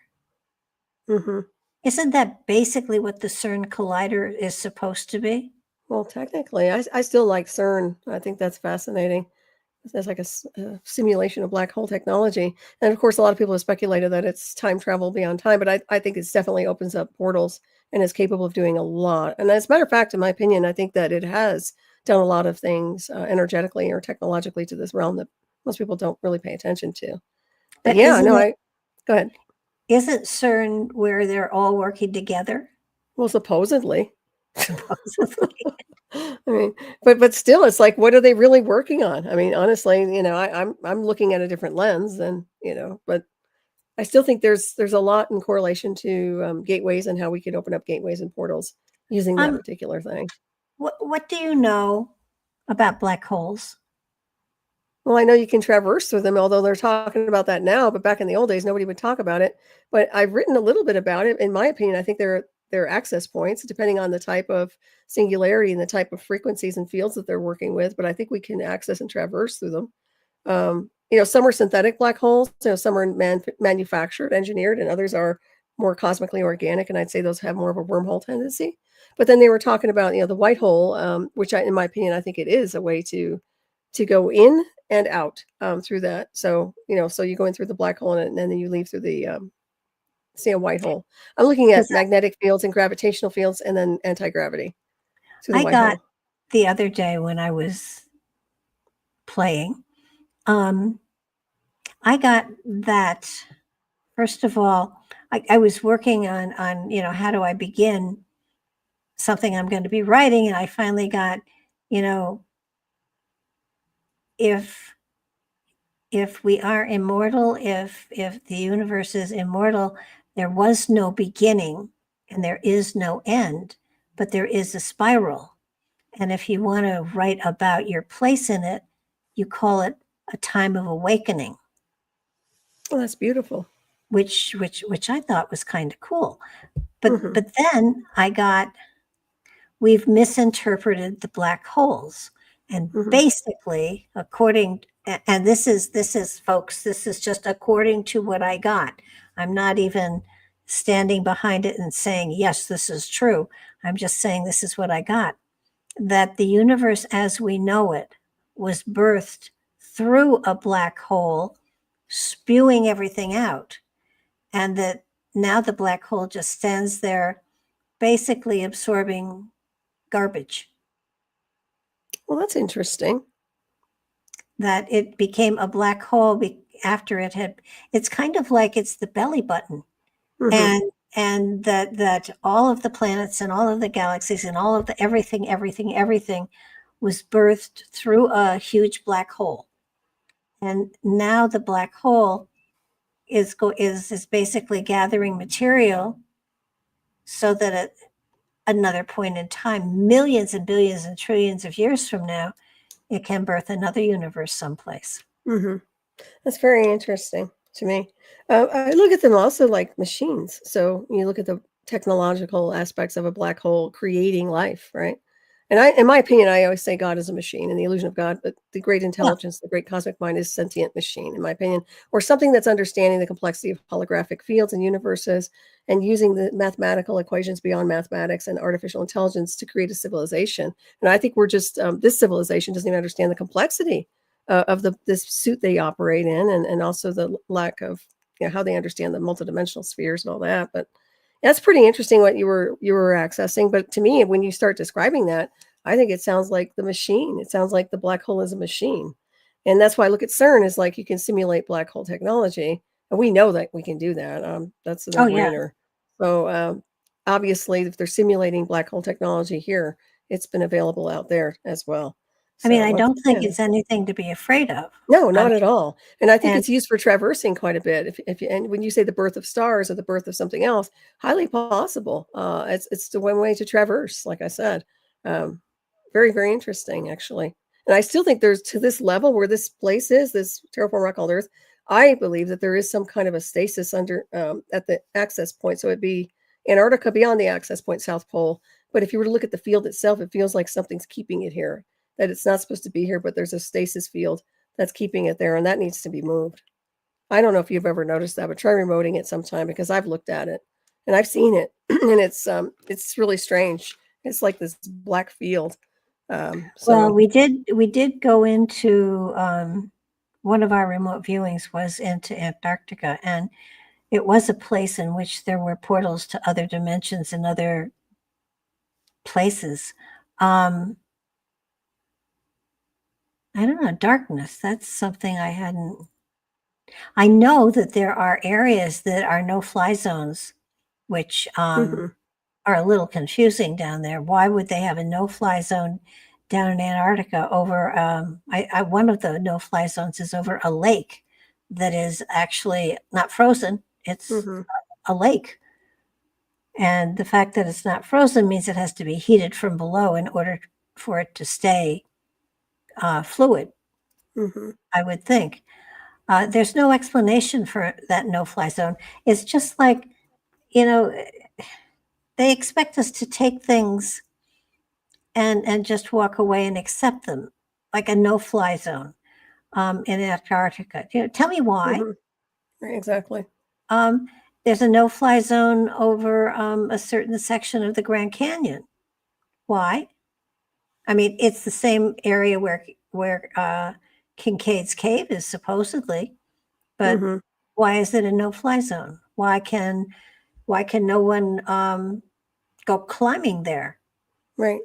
Speaker 3: Hmm.
Speaker 2: Isn't that basically what the CERN collider is supposed to be?
Speaker 3: Well, technically, I still like CERN. I think that's fascinating. It's like a simulation of black hole technology. And of course, a lot of people have speculated that it's time travel beyond time, but I think it definitely opens up portals and is capable of doing a lot. And as a matter of fact, in my opinion, I think that it has done a lot of things energetically or technologically to this realm that most people don't really pay attention to. But
Speaker 2: But
Speaker 3: yeah, no, go ahead.
Speaker 2: isn't CERN where they're all working together?
Speaker 3: Well, supposedly.
Speaker 2: Supposedly.
Speaker 3: I mean, but still, it's like, what are they really working on? I mean, honestly, I'm looking at a different lens than, but I still think there's a lot in correlation to gateways and how we could open up gateways and portals using that
Speaker 2: Um,
Speaker 3: particular thing.
Speaker 2: what do you know about black holes?
Speaker 3: Well, I know you can traverse through them, although they're talking about that now, but back in the old days, nobody would talk about it. But I've written a little bit about it. In my opinion, I think they're access points, depending on the type of singularity and the type of frequencies and fields that they're working with. But I think we can access and traverse through them. Some are synthetic black holes, some are manufactured, engineered, and others are more cosmically organic. And I'd say those have more of a wormhole tendency. But then they were talking about, the white hole, which in my opinion, I think it is a way to go in and out through that. So, so you go in through the black hole and then you leave through the see a white hole. I'm looking at
Speaker 2: 'Cause
Speaker 3: magnetic fields and gravitational fields and then anti-gravity through the
Speaker 2: I
Speaker 3: white
Speaker 2: got
Speaker 3: hole.
Speaker 2: the other day when I was playing, um, I got that. First of all, I was working on, how do I begin something I'm going to be writing, and I finally got, you know, if if we are immortal, if the universe is immortal, there was no beginning and there is no end, but there is a spiral. And if you want to write about your place in it, you call it a time of awakening.
Speaker 3: Well, that's beautiful.
Speaker 2: Which I thought was kind of cool. But then we've misinterpreted the black holes. And basically, and this is folks, this is just according to what I got. I'm not even standing behind it and saying, yes, this is true. I'm just saying this is what I got. That the universe as we know it was birthed through a black hole, spewing everything out. And that now the black hole just stands there basically absorbing garbage.
Speaker 3: Well, that's interesting.
Speaker 2: That it became a black hole after it's kind of like it's the belly button. And that all of the planets and all of the galaxies and all of the everything was birthed through a huge black hole. And now the black hole is basically gathering material so that at another point in time, millions and billions and trillions of years from now, it can birth another universe someplace.
Speaker 3: That's very interesting to me. I look at them also like machines. So you look at the technological aspects of a black hole creating life, right? And in my opinion, I always say God is a machine and the illusion of God, but the great intelligence, the great cosmic mind is sentient machine, in my opinion, or something that's understanding the complexity of holographic fields and universes and using the mathematical equations beyond mathematics and artificial intelligence to create a civilization. And I think we're just, this civilization doesn't even understand the complexity of this suit they operate in, and also the lack of, how they understand the multidimensional spheres and all that. But that's pretty interesting what you were accessing. But to me, when you start describing that, I think it sounds like the machine. It sounds like the black hole is a machine. And that's why I look at CERN as like you can simulate black hole technology. And we know that we can do that. That's a no-brainer. So obviously, if they're simulating black hole technology here, it's been available out there as well.
Speaker 2: I mean, I don't think it's anything to be afraid of.
Speaker 3: No, not at all. And I think it's used for traversing quite a bit. And when you say the birth of stars or the birth of something else, highly possible. It's the one way to traverse, like I said. Very, very interesting, actually. And I still think there's, to this level where this place is, this terraform rock called Earth, I believe that there is some kind of a stasis under at the access point. So it'd be Antarctica beyond the access point, South Pole. But if you were to look at the field itself, it feels like something's keeping it here. That it's not supposed to be here, but there's a stasis field that's keeping it there, and that needs to be moved. I don't know if you've ever noticed that, but try remoting it sometime, because I've looked at it and I've seen it, and it's really strange. It's like this black field.
Speaker 2: Well, we did go into one of our remote viewings was into Antarctica, and it was a place in which there were portals to other dimensions and other places. I don't know, darkness. That's something I know that there are areas that are no-fly zones, which are a little confusing down there. Why would they have a no-fly zone down in Antarctica over, one of the no-fly zones is over a lake that is actually not frozen. It's a lake. And the fact that it's not frozen means it has to be heated from below in order for it to stay fluid, I would think. There's no explanation for that no-fly zone. It's just like, they expect us to take things and just walk away and accept them, like a no-fly zone in Antarctica. Tell me why.
Speaker 3: Right, exactly.
Speaker 2: There's a no-fly zone over a certain section of the Grand Canyon. Why? I mean, it's the same area where Kincaid's Cave is supposedly, but why is it a no-fly zone? Why can no one go climbing there?
Speaker 3: Right.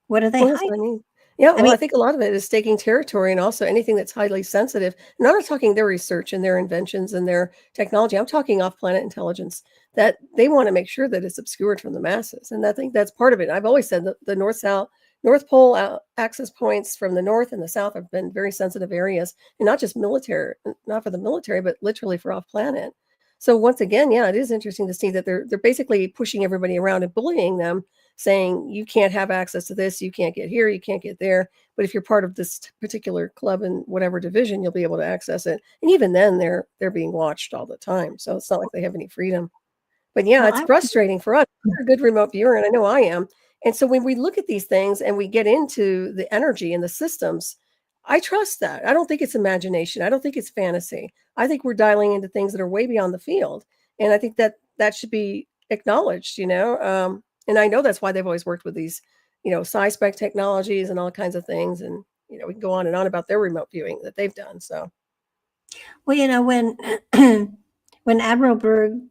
Speaker 2: What are they hiding?
Speaker 3: Yeah, well, I think a lot of it is staking territory, and also anything that's highly sensitive. And I'm not talking their research and their inventions and their technology. I'm talking off-planet intelligence, that they want to make sure that it's obscured from the masses. And I think that's part of it. I've always said that the North-South North Pole access points from the north and the south have been very sensitive areas, and not just military, not for the military, but literally for off planet. So once again, yeah, it is interesting to see that they're basically pushing everybody around and bullying them, saying you can't have access to this, you can't get here, you can't get there. But if you're part of this particular club in whatever division, you'll be able to access it. And even then, they're being watched all the time, so it's not like they have any freedom. But yeah,
Speaker 2: Well,
Speaker 3: it's frustrating for us. We're a good remote viewer, and I know I am. And so when we look at these things and we get into the energy and the systems, I trust that. I don't think it's imagination. I don't think it's fantasy. I think we're dialing into things that are way beyond the field. And I think that that should be acknowledged, you know. And I know that's why they've always worked with these, you know, spec technologies and all kinds of things. And, you know, we can go on and on about their remote viewing that they've done. So,
Speaker 2: well, you know, when when Admiral Byrd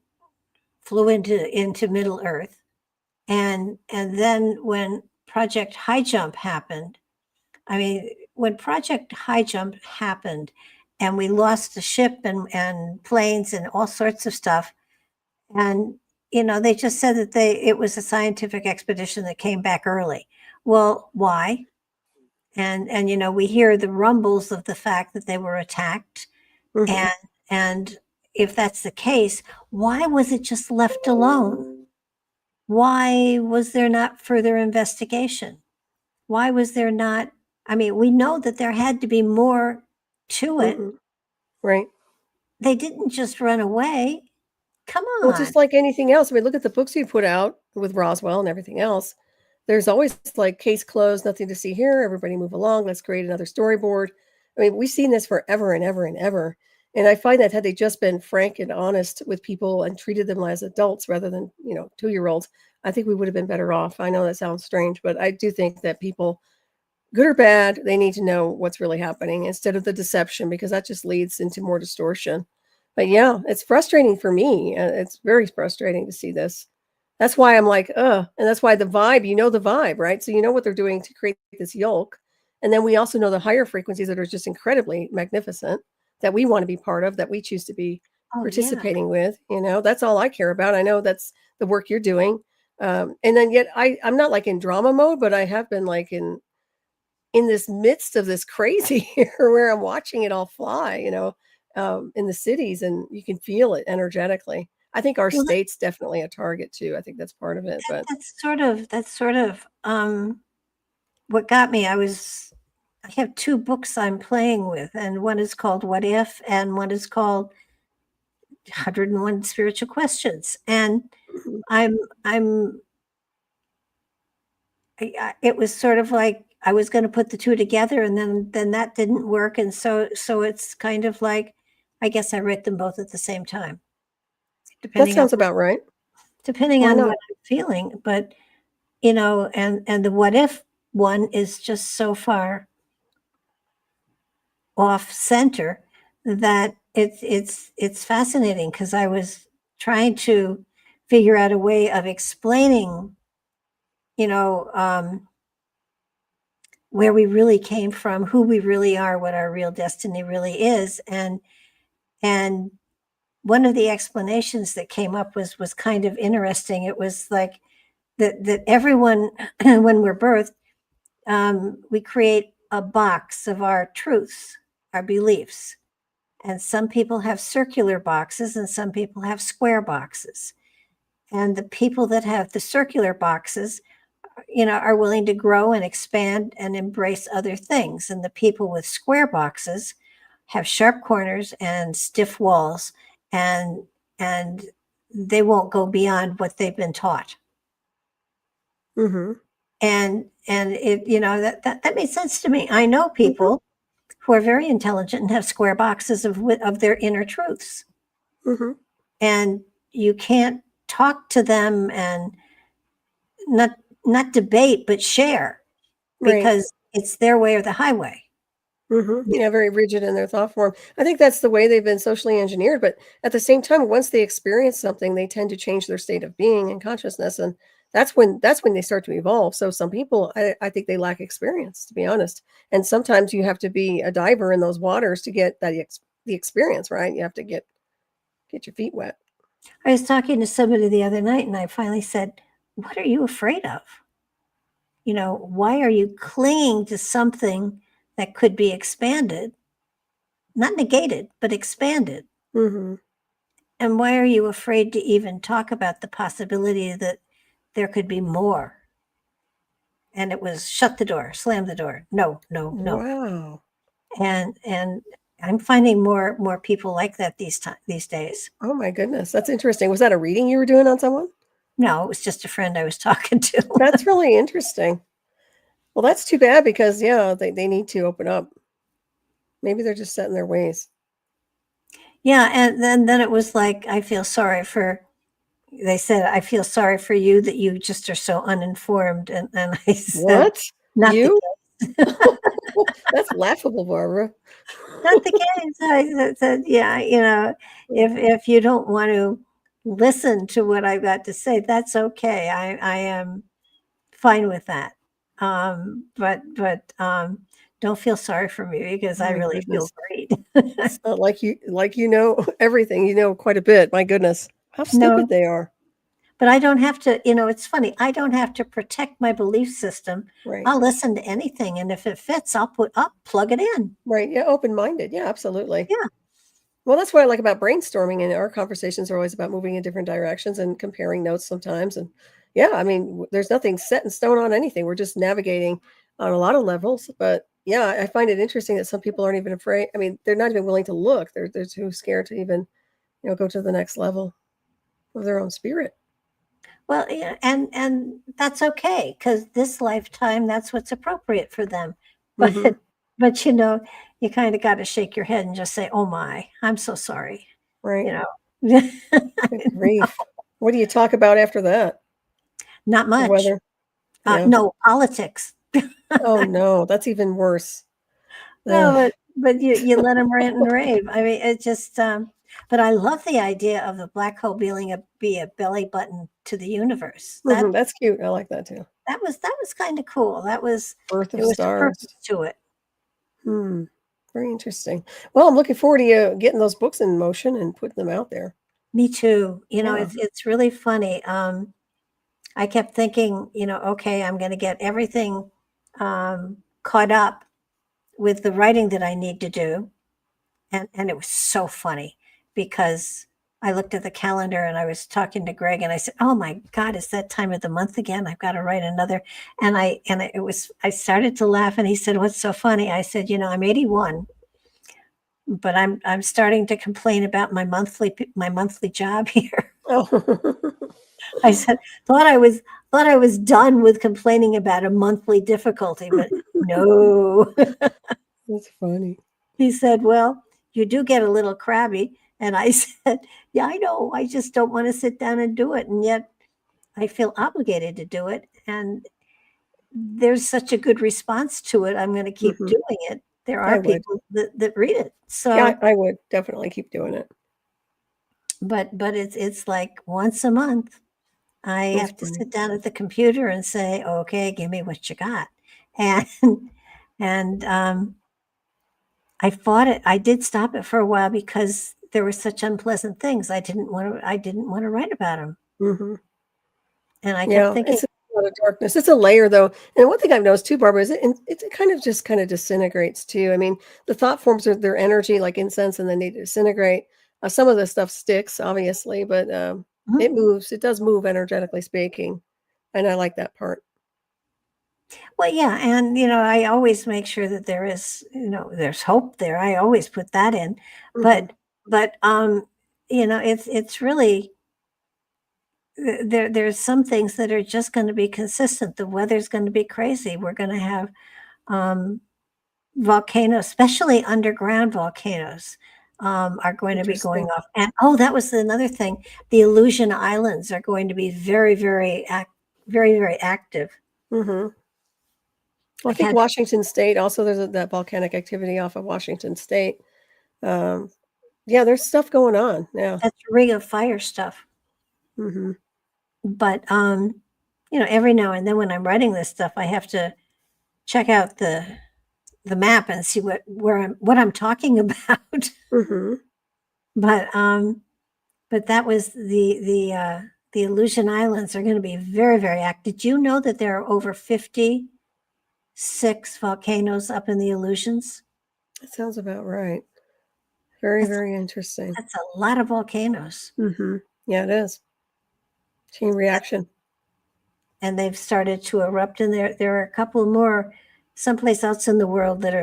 Speaker 2: flew into Middle Earth, and then when Project High Jump happened, I mean, when Project High Jump happened, and we lost the ship and planes and all sorts of stuff, and you know, they just said that it was a scientific expedition that came back early. Well, why? And you know, we hear the rumbles of the fact that they were attacked,
Speaker 3: mhm.
Speaker 2: and if that's the case, why was it just left alone? Why was there not further investigation? Why was there not? I mean, we know that there had to be more to it.
Speaker 3: Mhm. Right.
Speaker 2: They didn't just run away. Come
Speaker 3: Well,
Speaker 2: on.
Speaker 3: just like anything else, I mean, look at the books you put out with Roswell and everything else. There's always like case closed, nothing to see here. Everybody move along. Let's create another storyboard. I mean, we've seen this forever and ever and ever. And I find that had they just been frank and honest with people and treated them as adults rather than, you know, 2-year-olds, I think we would have been better off. I know that sounds strange, but I do think that people, good or bad, they need to know what's really happening instead of the deception, because that just leads into more distortion. But yeah, it's frustrating for me. It's very frustrating to see this. That's why I'm like, ugh. And that's why the vibe, you know, the vibe, right? So you know what they're doing to create this yolk. And then we also know the higher frequencies that are just incredibly magnificent that we want to be part of, that we choose to be
Speaker 2: Oh yeah.
Speaker 3: participating with. You know, that's all I care about. I know that's the work you're doing. And then yet I'm not like in drama mode, but I have been like in this midst of this crazy here where I'm watching it all fly, you know, in the cities, and you can feel it energetically. I think our
Speaker 2: Well,
Speaker 3: state's definitely a target too. I think that's part of it, but
Speaker 2: that's sort of what got me. I have two books I'm playing with, and one is called What If, and one is called 101 Spiritual Questions. And
Speaker 3: mhm,
Speaker 2: I'm it was sort of like I was going to put the two together, and then that didn't work, and so it's kind of like I guess I write them both at the same time,
Speaker 3: that
Speaker 2: depending on
Speaker 3: sounds about right.
Speaker 2: depending
Speaker 3: Why
Speaker 2: on
Speaker 3: not?
Speaker 2: what I'm feeling. But you know, and the what if one is just so far off center that it's fascinating, because I was trying to figure out a way of explaining, you know, where we really came from, who we really are, what our real destiny really is. And one of the explanations that came up was kind of interesting. It was like that everyone when we're birthed, we create a box of our truths, our beliefs. And some people have circular boxes and some people have square boxes. And the people that have the circular boxes, you know, are willing to grow and expand and embrace other things. And the people with square boxes have sharp corners and stiff walls, and and they won't go beyond what they've been taught.
Speaker 3: Mhm,
Speaker 2: And it, you know, that made sense to me. I know
Speaker 3: mhm,
Speaker 2: people who are very intelligent and have square boxes of their inner truths,
Speaker 3: mhm,
Speaker 2: and you can't talk to them and not not debate but share,
Speaker 3: right.
Speaker 2: because it's their way or the highway.
Speaker 3: Mhm. Yeah, very rigid in their thought form. I think that's the way they've been socially engineered, but at the same time, once they experience something, they tend to change their state of being and consciousness, and that's when they start to evolve. So some people, I think they lack experience, to be honest. And sometimes you have to be a diver in those waters to get the experience, right? You have to get your feet wet.
Speaker 2: I was talking to somebody the other night, and I finally said, "What are you afraid of?" why are you clinging to something that could be expanded, not negated, but expanded?
Speaker 3: Mm-hmm.
Speaker 2: And why are you afraid to even talk about the possibility that there could be more? And it was shut the door, slam the door. No, no, no.
Speaker 3: Wow.
Speaker 2: And I'm finding more people like that these days.
Speaker 3: Oh my goodness. That's interesting. Was that a reading you were doing on someone?
Speaker 2: No, it was just a friend I was talking to.
Speaker 3: That's really interesting. Well, that's too bad because they need to open up. Maybe they're just set in their ways.
Speaker 2: Yeah, and then it was like, they said, I feel sorry for you that you just are so uninformed. And I said,
Speaker 3: What?
Speaker 2: not
Speaker 3: You?
Speaker 2: the case.
Speaker 3: That's laughable, Barbara.
Speaker 2: Not the case. I said, yeah, if you don't want to listen to what I've got to say, that's okay. I am fine with that. But don't feel sorry for me because I
Speaker 3: My
Speaker 2: really feel
Speaker 3: goodness.
Speaker 2: great.
Speaker 3: It's not like you know everything. You know quite a bit. My goodness. How stupid
Speaker 2: No,
Speaker 3: they are.
Speaker 2: but I don't have to, it's funny. I don't have to protect my belief system.
Speaker 3: Right.
Speaker 2: I'll listen to anything. And if it fits, I'll plug it in.
Speaker 3: Right. Yeah. Open-minded. Yeah, absolutely.
Speaker 2: Yeah.
Speaker 3: Well, that's what I like about brainstorming, and our conversations are always about moving in different directions and comparing notes sometimes. And yeah, I mean, there's nothing set in stone on anything. We're just navigating on a lot of levels. But yeah, I find it interesting that some people aren't even afraid. I mean, they're not even willing to look. They're too scared to even, go to the next level of their own spirit.
Speaker 2: Well, yeah, and that's okay because this lifetime, that's what's appropriate for them. But
Speaker 3: Mm-hmm.
Speaker 2: but you kind of got to shake your head and just say, "Oh my, I'm so sorry."
Speaker 3: Right.
Speaker 2: Good
Speaker 3: Good grief. What do you talk about after that?
Speaker 2: Not
Speaker 3: The
Speaker 2: much.
Speaker 3: weather. Yeah.
Speaker 2: No politics.
Speaker 3: Oh no, that's even worse.
Speaker 2: No,
Speaker 3: Ugh.
Speaker 2: but you let them rant and rave. I mean, it just. But I love the idea of the black hole be a belly button to the universe.
Speaker 3: Mhm, that's cute. I like that too.
Speaker 2: That was kind of cool.
Speaker 3: Birth of
Speaker 2: There was a
Speaker 3: stars.
Speaker 2: purpose to it.
Speaker 3: Hmm. Very interesting. Well, I'm looking forward to you getting those books in motion and putting them out there.
Speaker 2: Me too.
Speaker 3: Yeah.
Speaker 2: It's really funny. I kept thinking, okay, I'm going to get everything caught up with the writing that I need to do, and it was so funny because I looked at the calendar and I was talking to Greg and I said, "Oh my God, it's that time of the month again. I've got to write another." I started to laugh and he said, "What's so funny?" I said, "I'm 81, but I'm starting to complain about my monthly job here."
Speaker 3: Oh,
Speaker 2: I said, thought I was done with complaining about a monthly difficulty, but no.
Speaker 3: that's funny.
Speaker 2: He said, "Well, you do get a little crabby." And I said, "Yeah, I know. I just don't want to sit down and do it. And yet I feel obligated to do it. And there's such a good response to it. I'm going to keep
Speaker 3: Hmm.
Speaker 2: doing it. There
Speaker 3: I
Speaker 2: are
Speaker 3: would.
Speaker 2: people that read it.
Speaker 3: Yeah,
Speaker 2: So,
Speaker 3: I would definitely keep doing it.
Speaker 2: but it's like once a month, I
Speaker 3: That's
Speaker 2: have to
Speaker 3: funny.
Speaker 2: sit down at the computer and say, "Okay, give me what you got." And and I fought it. I did stop it for a while because there were such unpleasant things. I didn't want to write about them.
Speaker 3: Hmm.
Speaker 2: And I kept
Speaker 3: Yeah,
Speaker 2: thinking,
Speaker 3: it's a lot of darkness. It's a layer, though. And one thing I've noticed too, Barbara, is it kind of just kind of disintegrates too. I mean, the thought forms are their energy like incense, and then they disintegrate. Some of the stuff sticks, obviously, but
Speaker 2: "Hmm."
Speaker 3: it moves. It does move energetically speaking, and I like that part.
Speaker 2: Well, yeah. And, I always make sure that there's hope there. I always put that in.
Speaker 3: Hmm.
Speaker 2: But it's really, there's some things that are just going to be consistent. The weather's going to be crazy. We're going to have um, volcanoes, especially underground volcanoes, are going to be going
Speaker 3: Interesting.
Speaker 2: off. And that was another thing. The Illusion Islands are going to be very, very, very active.
Speaker 3: Hmm. Well, I
Speaker 2: I
Speaker 3: think
Speaker 2: had
Speaker 3: Washington State also there's that volcanic activity off of Washington State. Um, yeah, there's stuff going on. Yeah.
Speaker 2: That's Ring of Fire stuff.
Speaker 3: Hmm.
Speaker 2: But every now and then when I'm writing this stuff, I have to check out the map and see what I'm talking about.
Speaker 3: Hmm.
Speaker 2: But but that was the the Aleutian Islands are going to be very, very active. Did you know that there are over 56 volcanoes up in the Aleutians?
Speaker 3: That sounds about right. Very,
Speaker 2: That's,
Speaker 3: very interesting.
Speaker 2: that's a lot of volcanoes.
Speaker 3: Mm-hmm. Yeah, it is. Chain reaction.
Speaker 2: And they've started to erupt, and there are a couple more someplace else in the world that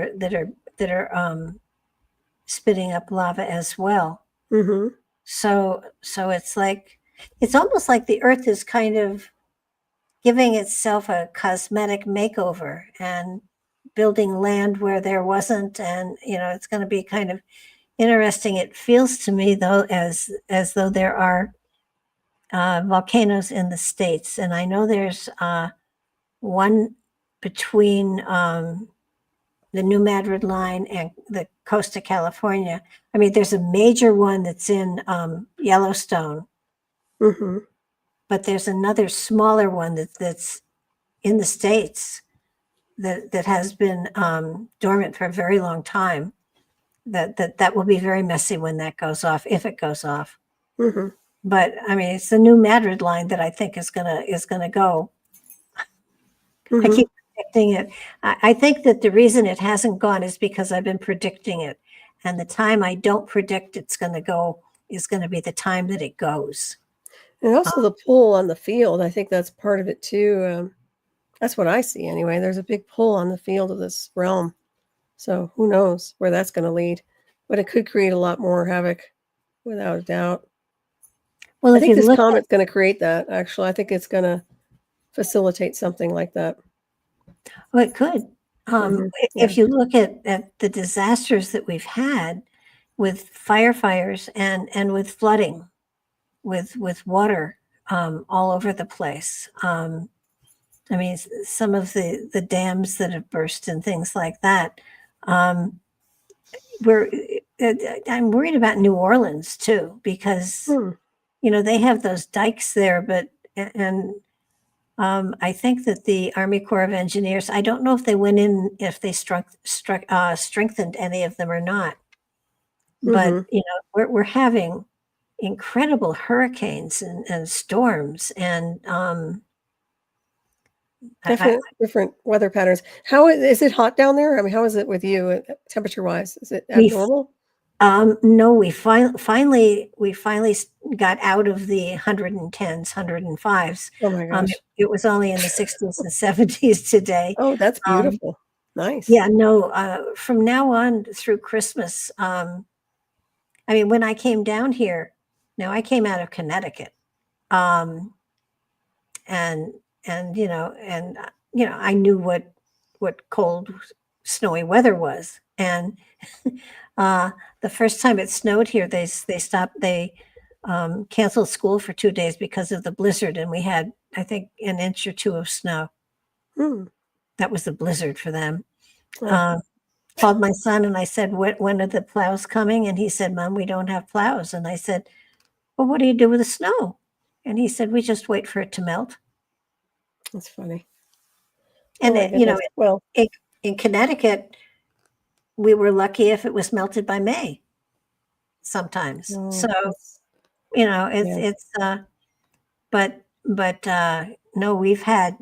Speaker 2: are spitting up lava as well.
Speaker 3: Mm-hmm.
Speaker 2: So it's almost like the Earth is kind of giving itself a cosmetic makeover and building land where there wasn't, and it's going to be kind of interesting. It feels to me though as though there are volcanoes in the States, and I know there's one between the New Madrid line and the coast of California. I mean, there's a major one that's in Yellowstone,
Speaker 3: Mm-hmm.
Speaker 2: but there's another smaller one that's in the States that has been dormant for a very long time. That will be very messy when that goes off, if it goes off.
Speaker 3: Mm-hmm.
Speaker 2: But I mean, it's the New Madrid line that I think is gonna go.
Speaker 3: Mm-hmm.
Speaker 2: I keep predicting it. I think that the reason it hasn't gone is because I've been predicting it, and the time I don't predict it's going to go is going to be the time that it goes.
Speaker 3: And also the pull on the field. I think that's part of it too. That's what I see anyway. There's a big pull on the field of this realm. So who knows where that's going to lead. But it could create a lot more havoc, without a doubt.
Speaker 2: Well,
Speaker 3: I
Speaker 2: if
Speaker 3: think
Speaker 2: you
Speaker 3: this
Speaker 2: look
Speaker 3: comet's going to create that, actually. I think it's going to facilitate something like that.
Speaker 2: well, it could.
Speaker 3: Yeah.
Speaker 2: If you look at the disasters that we've had with firefires and with flooding, with water all over the place. I mean, some of the dams that have burst and things like that. I'm worried about New Orleans too, because they have those dikes there, but I think that the Army Corps of Engineers, I don't know if they went in, if they strengthened any of them or not, but we're having incredible hurricanes and storms, and
Speaker 3: different weather patterns. How is it hot down there? I mean, how is it with you, temperature wise? Is it abnormal?
Speaker 2: No, we finally got out of the 110s, 105s.
Speaker 3: Oh my gosh.
Speaker 2: It was only in the 60s and 70s today.
Speaker 3: Oh, that's beautiful. Nice.
Speaker 2: Yeah, no, from now on through Christmas, I mean, when I came down here, now I came out of Connecticut, and I knew what cold, snowy weather was, and the first time it snowed here, they canceled school for 2 days because of the blizzard, and we had, I think, an inch or two of snow. That was the blizzard for them. Called my son and I said, when are the plows coming? And he said, Mom, we don't have plows. And I said, well, what do you do with the snow? And he said, we just wait for it to melt.
Speaker 3: That's funny.
Speaker 2: And in Connecticut, we were lucky if it was melted by May sometimes. But no, we've had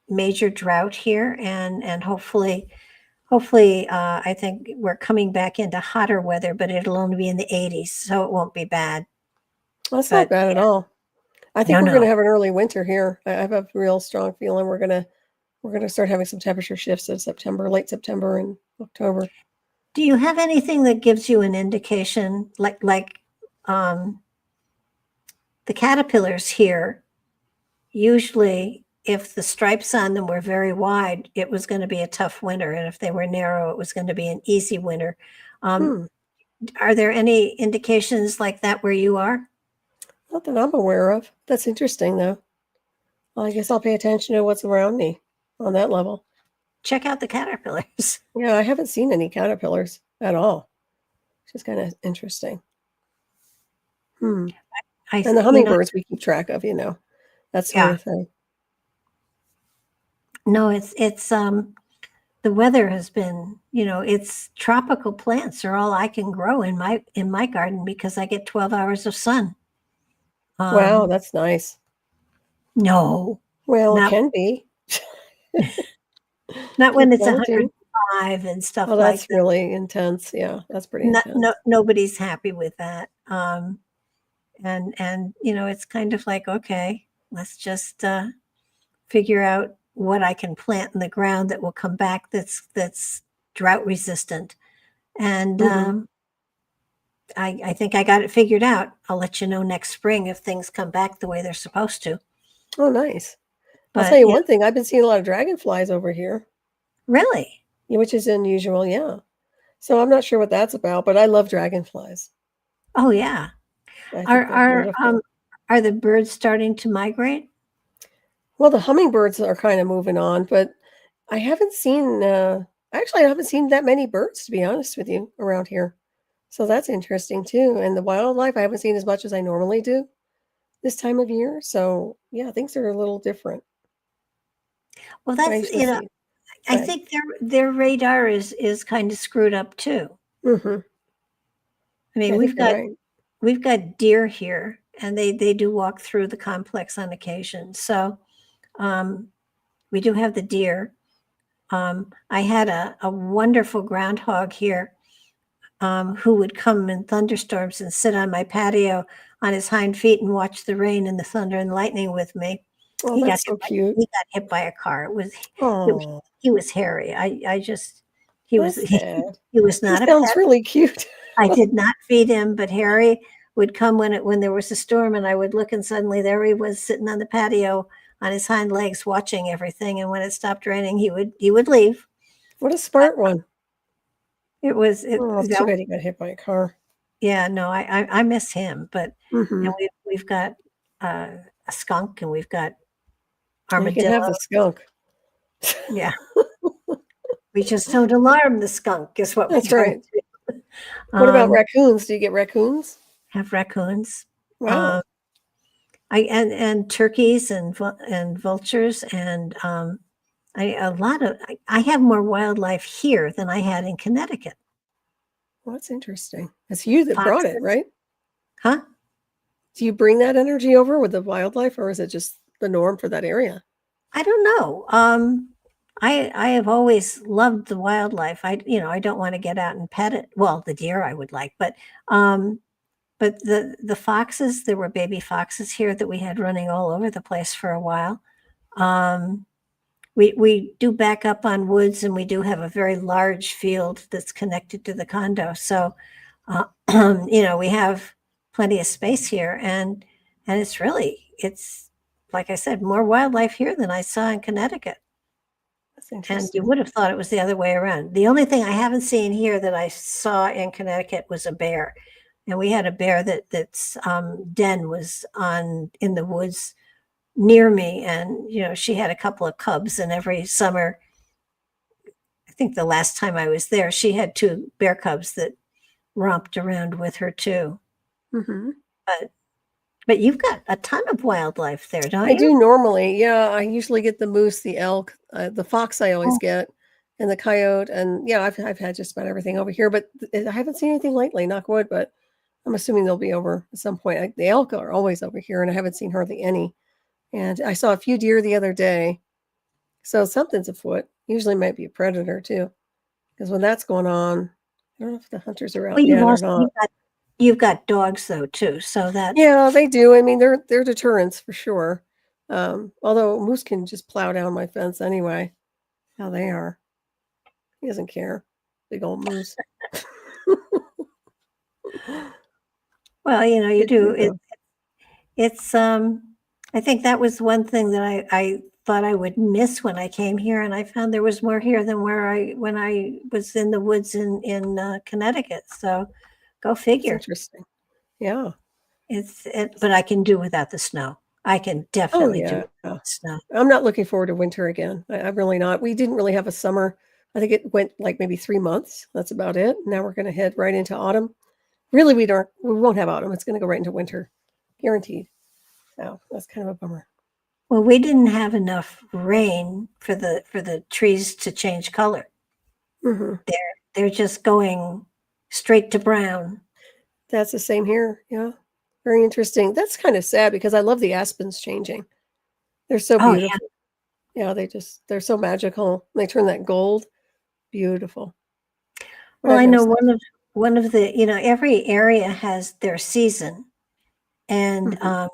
Speaker 2: major drought here, and hopefully I think we're coming back into hotter weather, but it'll only be in the 80s, so it won't be bad.
Speaker 3: That's not bad at all. I think we're going to have an early winter here. I have a real strong feeling we're going to start having some temperature shifts in September, late September and October.
Speaker 2: Do you have anything that gives you an indication, like the caterpillars here? Usually, if the stripes on them were very wide, it was going to be a tough winter, and if they were narrow, it was going to be an easy winter. Are there any indications like that where you are?
Speaker 3: Not that I'm aware of. That's interesting, though. Well, I guess I'll pay attention to what's around me on that level.
Speaker 2: Check out the caterpillars.
Speaker 3: Yeah, I haven't seen any caterpillars at all. It's just kind of interesting. And the hummingbirds we keep track of, that sort of thing.
Speaker 2: No, it's the weather has been, it's tropical plants are all I can grow in my garden because I get 12 hours of sun.
Speaker 3: Wow, that's nice.
Speaker 2: No,
Speaker 3: Well, it
Speaker 2: not
Speaker 3: can be.
Speaker 2: not when it's
Speaker 3: Challenging.
Speaker 2: 105 and stuff
Speaker 3: Oh,
Speaker 2: like
Speaker 3: that's
Speaker 2: that.
Speaker 3: really intense. Yeah, that's pretty intense.
Speaker 2: Nobody's happy with that. And it's kind of like, okay, let's just figure out what I can plant in the ground that will come back that's drought resistant. And
Speaker 3: Mhm.
Speaker 2: I think I got it figured out. I'll let you know next spring if things come back the way they're supposed to.
Speaker 3: Oh, nice. I'll tell
Speaker 2: But
Speaker 3: you one thing, I've been seeing a lot of dragonflies over here,
Speaker 2: really,
Speaker 3: which is unusual, yeah. So I'm not sure what that's about, but I love dragonflies.
Speaker 2: oh yeah,
Speaker 3: I
Speaker 2: are
Speaker 3: think they're
Speaker 2: are
Speaker 3: beautiful.
Speaker 2: um are the birds starting to migrate?
Speaker 3: Well, the hummingbirds are kind of moving on, but I haven't seen actually I haven't seen that many birds to be honest with you around here. So that's interesting too. And the wildlife I haven't seen as much as I normally do this time of year. So yeah, things are a little different.
Speaker 2: Well,
Speaker 3: I
Speaker 2: that's
Speaker 3: usually see.
Speaker 2: I
Speaker 3: But
Speaker 2: think their radar is kind of screwed up too.
Speaker 3: hmm
Speaker 2: I mean,
Speaker 3: I think you're right.
Speaker 2: we've got deer here, and they do walk through the complex on occasion. So um, we do have the deer. I had a wonderful groundhog here who would come in thunderstorms and sit on my patio on his hind feet and watch the rain and the thunder and lightning with me.
Speaker 3: Oh,
Speaker 2: He got
Speaker 3: that's so cute.
Speaker 2: he got hit by a car.
Speaker 3: Oh,
Speaker 2: He was hairy. I just he was
Speaker 3: that's sad.
Speaker 2: he was
Speaker 3: He
Speaker 2: not a
Speaker 3: sounds
Speaker 2: pet.
Speaker 3: really cute.
Speaker 2: I did not feed him, but Harry would come when there was a storm, and I would look, and suddenly there he was sitting on the patio on his hind legs watching everything. And when it stopped raining, he would leave.
Speaker 3: What a smart one.
Speaker 2: It was
Speaker 3: Oh, it's too bad he got hit by a car.
Speaker 2: yeah, no, I miss him, but
Speaker 3: Hmm
Speaker 2: we've got a skunk, and we've got
Speaker 3: You can
Speaker 2: armadillo.
Speaker 3: have the skunk.
Speaker 2: Yeah, we just don't alarm the skunk, is what we
Speaker 3: That's
Speaker 2: don't
Speaker 3: right.
Speaker 2: do.
Speaker 3: What about
Speaker 2: Um,
Speaker 3: raccoons? Do you get raccoons?
Speaker 2: have raccoons.
Speaker 3: Wow.
Speaker 2: Um, I and turkeys and vultures and I have more wildlife here than I had in Connecticut.
Speaker 3: Well, that's interesting. It's you that brought it,
Speaker 2: Foxes,
Speaker 3: right?
Speaker 2: huh?
Speaker 3: Do you bring that energy over with the wildlife, or is it just the norm for that area?
Speaker 2: I don't know. I have always loved the wildlife. I don't want to get out and pet it. Well, the deer I would like, but the foxes, there were baby foxes here that we had running all over the place for a while. Um, we do back up on woods, and we do have a very large field that's connected to the condo. So, we have plenty of space here, and it's like I said, more wildlife here than I saw in Connecticut.
Speaker 3: That's
Speaker 2: And you
Speaker 3: interesting.
Speaker 2: would have thought it was the other way around. The only thing I haven't seen here that I saw in Connecticut was a bear, and we had a bear that's den was on in the woods near me, and she had a couple of cubs, and every summer, I think the last time I was there, she had two bear cubs that romped around with her too.
Speaker 3: Hmm
Speaker 2: But but you've got a ton of wildlife there, don't
Speaker 3: I
Speaker 2: you?
Speaker 3: do normally. Yeah, I usually get the moose, the elk, the fox. I always
Speaker 2: Oh,
Speaker 3: get, and the coyote. And yeah, I've had just about everything over here, but I haven't seen anything lately. Knock wood, but I'm assuming they'll be over at some point. The elk are always over here, and I haven't seen hardly any. And I saw a few deer the other day, so something's afoot. Usually, might be a predator too, because when that's going on, I don't know if the hunters are
Speaker 2: well,
Speaker 3: out yet or not.
Speaker 2: you've got dogs though too, so that
Speaker 3: Yeah, they do. I mean, they're deterrents for sure. Although moose can just plow down my fence anyway. How they are. He doesn't care. Big old moose.
Speaker 2: well, you
Speaker 3: Good
Speaker 2: do
Speaker 3: food
Speaker 2: it.
Speaker 3: though.
Speaker 2: It's I think that was one thing that I thought I would miss when I came here, and I found there was more here than when I was in the woods in Connecticut. So go
Speaker 3: That's
Speaker 2: figure.
Speaker 3: interesting. Yeah.
Speaker 2: But I can do without the snow. I can
Speaker 3: Oh
Speaker 2: definitely do
Speaker 3: yeah.
Speaker 2: without the snow.
Speaker 3: I'm not looking forward to winter again. I'm really not. We didn't really have a summer. I think it went like maybe 3 months. That's about it. Now we're going to head right into autumn. Really, we won't have autumn. It's going to go right into winter, guaranteed. So that's kind of a bummer.
Speaker 2: Well, we didn't have enough rain for the trees to change color.
Speaker 3: Hmm
Speaker 2: They're just going straight to brown.
Speaker 3: That's the same here. Yeah. Very interesting. That's kind of sad because I love the aspens changing. They're so
Speaker 2: Oh, yeah.
Speaker 3: beautiful. Yeah, they're so magical. They turn that gold. Beautiful. What
Speaker 2: Well, I
Speaker 3: other
Speaker 2: know
Speaker 3: stuff?
Speaker 2: one of the, every area has their season. And
Speaker 3: Mhm,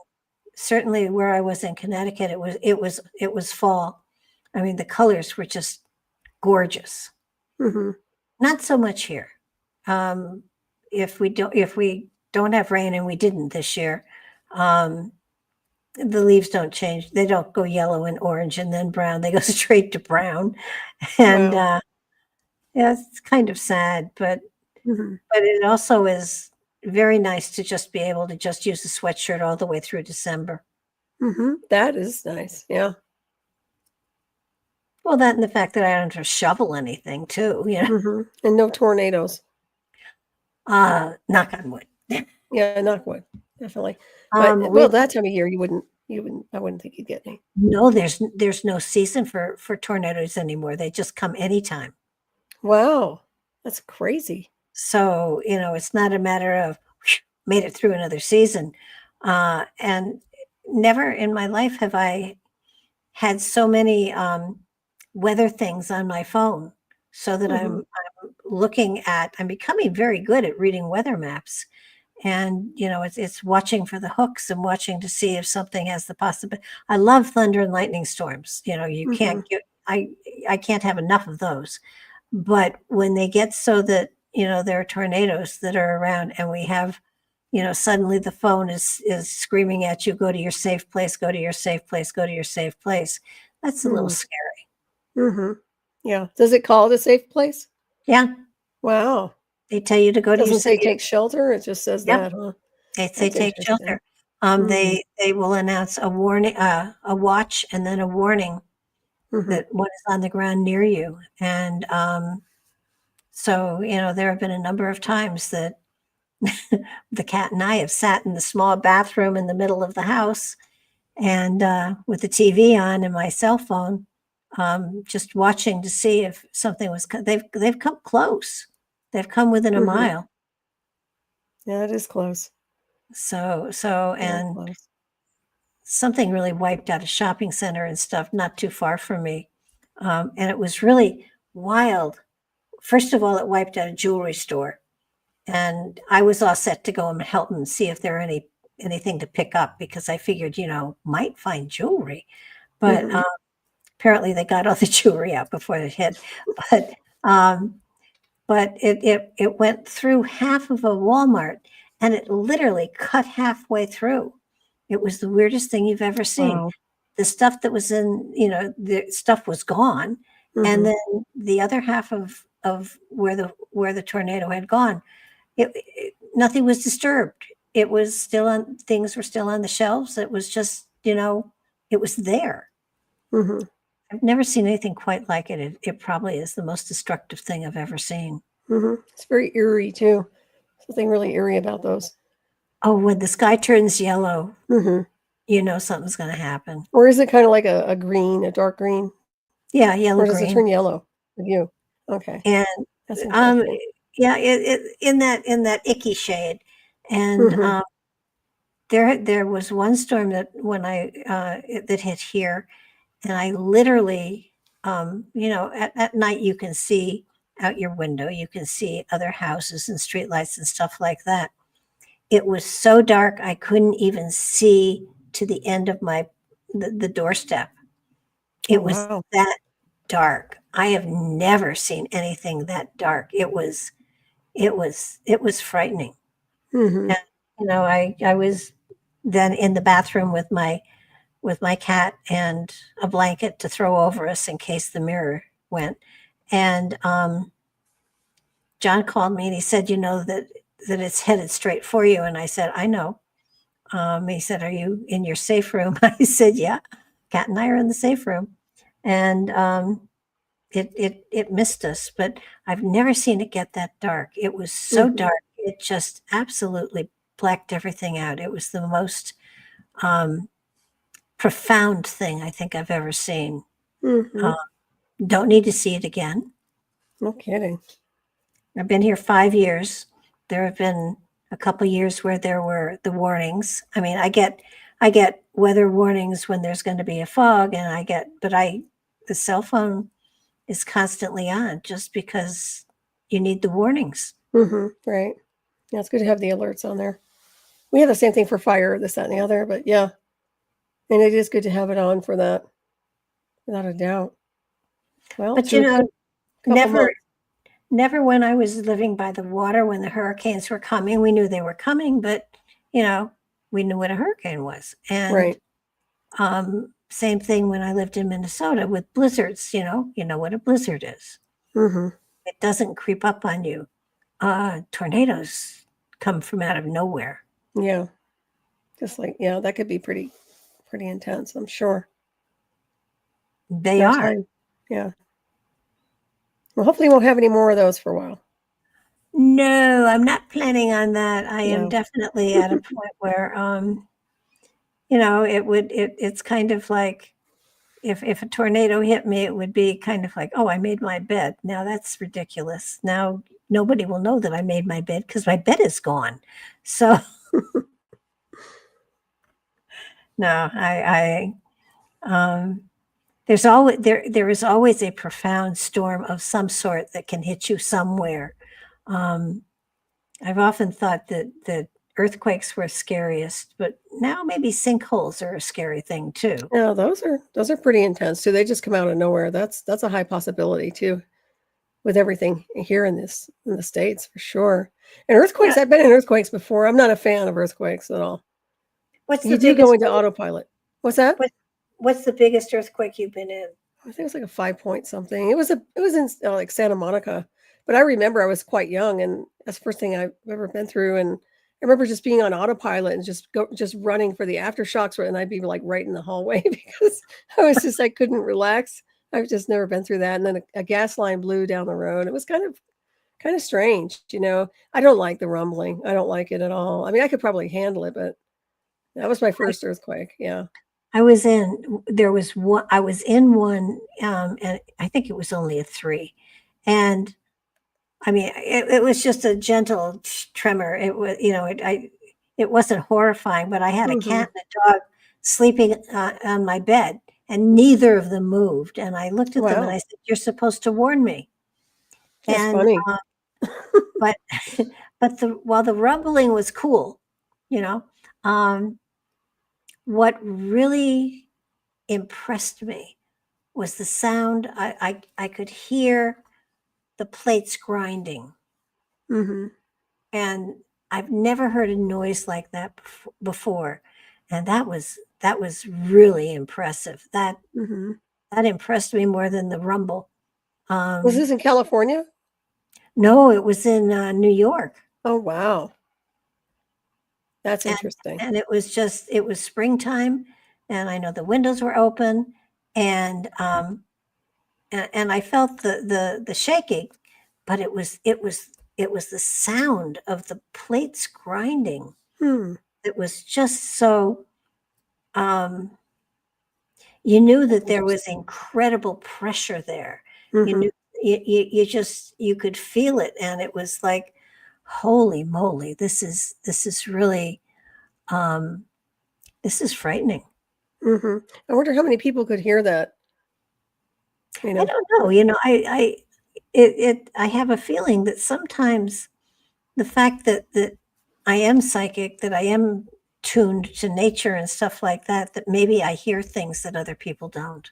Speaker 2: certainly where I was in Connecticut, it was fall. I mean, the colors were just gorgeous.
Speaker 3: mhm.
Speaker 2: Not so much here. Um, if we don't have rain, and we didn't this year, um, the leaves don't change. They don't go yellow and orange and then brown. They go straight to brown. And
Speaker 3: Wow.
Speaker 2: yeah, it's kind of sad,
Speaker 3: Mhm,
Speaker 2: but it also is very nice to just be able to just use a sweatshirt all the way through December.
Speaker 3: mhm. That is nice. Yeah.
Speaker 2: Well, that and the fact that I don't have to shovel anything too,
Speaker 3: Mhm. And no tornadoes.
Speaker 2: Knock on wood.
Speaker 3: Yeah, knock wood. Definitely. But,
Speaker 2: We
Speaker 3: well, that time of year, you wouldn't I wouldn't think you'd get any.
Speaker 2: no, there's no season for tornadoes anymore. They just come anytime.
Speaker 3: Wow. That's crazy.
Speaker 2: So, it's not a matter of made it through another season. And never in my life have I had so many weather things on my phone so that
Speaker 3: Mhm,
Speaker 2: I'm becoming very good at reading weather maps. And it's watching for the hooks and watching to see if something has the possibility. I love thunder and lightning storms. You can't
Speaker 3: mhm,
Speaker 2: get I can't have enough of those. But when they get so that there are tornadoes that are around, and we have suddenly the phone is screaming at you, go to your safe place, go to your safe place, go to your safe place. That's a little
Speaker 3: mhm,
Speaker 2: scary.
Speaker 3: mhm. Yeah. Does it call it a safe place?
Speaker 2: Yeah,
Speaker 3: Wow.
Speaker 2: they tell you to go to your
Speaker 3: Doesn't say
Speaker 2: safe.
Speaker 3: take shelter, it just says
Speaker 2: Yep,
Speaker 3: that, huh?
Speaker 2: they say
Speaker 3: That's
Speaker 2: take
Speaker 3: interesting.
Speaker 2: shelter.
Speaker 3: Mm,
Speaker 2: They will announce a warning, a watch, and then a warning
Speaker 3: mhm,
Speaker 2: that what is on the ground near you. And so there have been a number of times that the cat and I have sat in the small bathroom in the middle of the house, and with the TV on and my cell phone, just watching to see if something was. They've come close. They've come within a
Speaker 3: mhm.
Speaker 2: mile.
Speaker 3: Yeah, it is close. Very
Speaker 2: And
Speaker 3: close.
Speaker 2: something really wiped out a shopping center and stuff not too far from me, and it was really wild. First of all, it wiped out a jewelry store, and I was all set to go and help them see if there are anything to pick up, because I figured, might find jewelry, but
Speaker 3: Mhm,
Speaker 2: apparently they got all the jewelry out before it hit. But um, but it went through half of a Walmart, and it literally cut halfway through. It was the weirdest thing you've ever seen.
Speaker 3: wow.
Speaker 2: The stuff that was in, the stuff was gone, and
Speaker 3: Mhm,
Speaker 2: then the other half of where the tornado had gone, nothing was disturbed. It was still on. Things were still on the shelves. It was just, it was there.
Speaker 3: mhm,
Speaker 2: I've never seen anything quite like it. It probably is the most destructive thing I've ever seen.
Speaker 3: mhm. It's very eerie too. Something really eerie about those.
Speaker 2: Oh, when the sky turns yellow,
Speaker 3: Mhm.
Speaker 2: something's going to happen.
Speaker 3: Or is it kinda like a green, a dark green?
Speaker 2: Yeah, yellow
Speaker 3: Or does it
Speaker 2: green,
Speaker 3: turn yellow with you? Okay,
Speaker 2: and
Speaker 3: that's
Speaker 2: um,
Speaker 3: interesting.
Speaker 2: yeah, in that icky shade. And
Speaker 3: Mhm,
Speaker 2: there was one storm that that hit here, and I literally, at night you can see out your window, you can see other houses and streetlights and stuff like that. It was so dark I couldn't even see to the end of the doorstep.
Speaker 3: oh,
Speaker 2: It was
Speaker 3: wow.
Speaker 2: that dark. I have never seen anything that dark. It was frightening.
Speaker 3: Mhm,
Speaker 2: And, I was then in the bathroom with my cat and a blanket to throw over us in case the mirror went. And John called me and he said, that it's headed straight for you. And I said, I know. He said, are you in your safe room? I said, yeah. Cat and I are in the safe room. And it missed us, but I've never seen it get that dark. It was so
Speaker 3: mhm,
Speaker 2: dark. It just absolutely blacked everything out. It was the most um, profound thing I think I've ever seen. Uh,
Speaker 3: mhm.
Speaker 2: don't need to see it again.
Speaker 3: No kidding.
Speaker 2: I've been here 5 years. There have been a couple years where there were the warnings. I mean, I get weather warnings when there's going to be a fog, and the cell phone is constantly on just because you need the warnings.
Speaker 3: Right. Yeah, it's good to have the alerts on there. We have the same thing for fire, this, that, and the other, but yeah. And it is good to have it on for that, without a doubt. Well,
Speaker 2: But never when I was living by the water, when the hurricanes were coming, we knew they were coming, but we knew what a hurricane was. And
Speaker 3: right.
Speaker 2: Same thing when I lived in Minnesota with blizzards. You know what a blizzard is. It doesn't creep up on you. Tornadoes come from out of nowhere.
Speaker 3: Yeah. Just like, yeah, that could be pretty intense, I'm sure.
Speaker 2: They are.
Speaker 3: Time. Yeah. Well, hopefully we won't have any more of those for a while.
Speaker 2: No, I'm not planning on that. I am
Speaker 3: No.
Speaker 2: definitely at a point where, it's kind of like if a tornado hit me, it would be kind of like, oh, I made my bed. Now that's ridiculous. Now nobody will know that I made my bed because my bed is gone. So no, there is always a profound storm of some sort that can hit you somewhere. I've often thought that earthquakes were scariest, but now maybe sinkholes are a scary thing too.
Speaker 3: Yeah, those are pretty intense too. They just come out of nowhere. That's a high possibility too, with everything here in the States for sure. And earthquakes, I've been in earthquakes before. I'm not a fan of earthquakes at all. You do go into autopilot. What's that?
Speaker 2: What's the biggest earthquake you've been in?
Speaker 3: I think it was like a 5 point something. It was in like Santa Monica, but I remember I was quite young, and that's the first thing I've ever been through. And I remember just being on autopilot and just running for the aftershocks, and I'd be like right in the hallway because I couldn't relax. I've just never been through that. And then a gas line blew down the road. It was kind of strange, I don't like the rumbling. I don't like it at all. I mean, I could probably handle it, but that was my first earthquake. Yeah.
Speaker 2: I was in one, and I think it was only a 3. And I mean, it was just a gentle tremor. It was, it wasn't horrifying, but I had a cat and a dog sleeping on my bed, and neither of them moved. And I looked at them and I said, "You're supposed to warn me."
Speaker 3: That's funny.
Speaker 2: But while the rumbling was cool, what really impressed me was the sound. I could hear the plates grinding. And I've never heard a noise like that before. And that was really impressive. That impressed me more than the rumble.
Speaker 3: Was this in California?
Speaker 2: No, it was in New York.
Speaker 3: Oh, wow. That's interesting.
Speaker 2: And it was springtime, and I know the windows were open, and I felt the shaking, but it was the sound of the plates grinding. It was just so, you knew that there was incredible pressure there. You knew, you could feel it, and it was like, holy moly, this is really, this is frightening.
Speaker 3: I wonder how many people could hear that.
Speaker 2: I don't know. I have a feeling that sometimes the fact that I am psychic, that I am tuned to nature and stuff like that, that maybe I hear things that other people don't.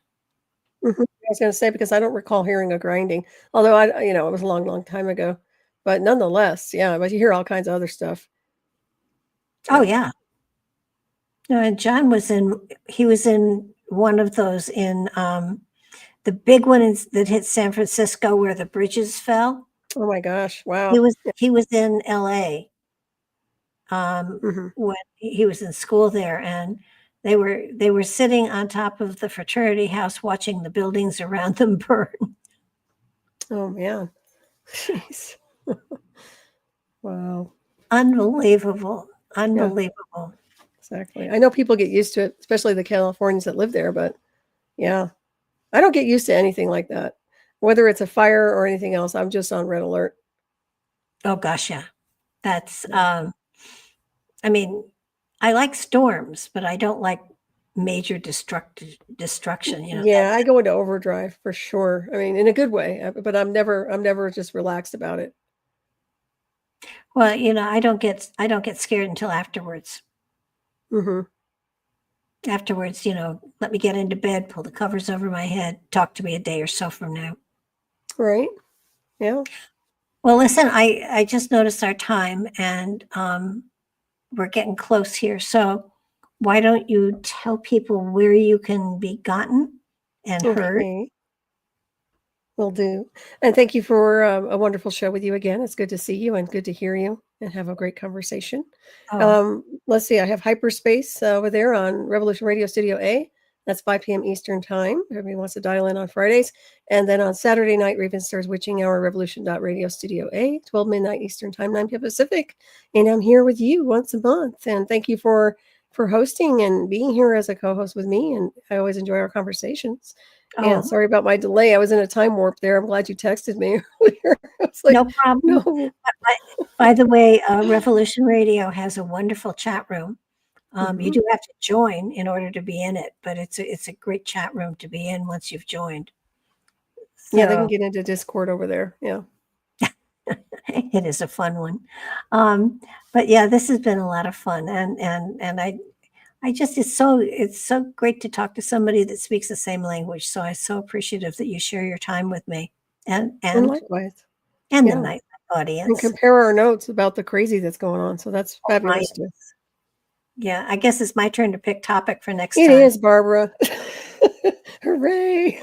Speaker 3: I was going to say, because I don't recall hearing a grinding, although it was a long, long time ago, but nonetheless, yeah, but you hear all kinds of other stuff.
Speaker 2: Oh yeah. No, and John he was in one of those in, the big one that hit San Francisco where the bridges fell.
Speaker 3: Oh my gosh. Wow.
Speaker 2: He was in LA. When he was in school there, and they were sitting on top of the fraternity house watching the buildings around them burn.
Speaker 3: Oh man. Jeez. Wow.
Speaker 2: Unbelievable.
Speaker 3: Yeah, exactly. I know people get used to it, especially the Californians that live there, but yeah. I don't get used to anything like that. Whether it's a fire or anything else, I'm just on red alert.
Speaker 2: Oh gosh, yeah. That's I mean, I like storms, but I don't like major destruction.
Speaker 3: Yeah, I go into overdrive for sure. I mean, in a good way, but I'm never just relaxed about it.
Speaker 2: Well, I don't get scared until afterwards.
Speaker 3: Hmm.
Speaker 2: Afterwards, let me get into bed, pull the covers over my head, talk to me a day or so from now.
Speaker 3: Right. Yeah.
Speaker 2: Well, listen, I just noticed our time, and we're getting close here. So why don't you tell people where you can be gotten and heard?
Speaker 3: Okay. Will do. And thank you for a wonderful show with you again. It's good to see you and good to hear you and have a great conversation.
Speaker 2: Oh,
Speaker 3: Let's see. I have Hyperspace over there on Revolution Radio Studio A. That's 5 p.m. Eastern Time. Everybody wants to dial in on Fridays. And then on Saturday night, Raven Star's Witching Hour, Revolution.Radio Studio A, 12 midnight Eastern Time, 9 p.m. Pacific. And I'm here with you once a month. And thank you for hosting and being here as a co-host with me. And I always enjoy our conversations. And sorry about my delay. I was in a time warp there. I'm glad you texted me earlier. I was like,
Speaker 2: no problem.
Speaker 3: no.
Speaker 2: By the way, Revolution Radio has a wonderful chat room. You do have to join in order to be in it, but it's a great chat room to be in once you've joined.
Speaker 3: Yeah, they can get into Discord over there. Yeah.
Speaker 2: It is a fun one. But yeah, this has been a lot of fun. And I just, it's so great to talk to somebody that speaks the same language. So I'm so appreciative that you share your time with me and
Speaker 3: likewise.
Speaker 2: And
Speaker 3: Yeah.
Speaker 2: the night audience.
Speaker 3: And compare our notes about the crazy that's going on. So that's fabulous too.
Speaker 2: Yeah, I guess it's my turn to pick topic for next
Speaker 3: It
Speaker 2: time.
Speaker 3: It is, Barbara. Hooray.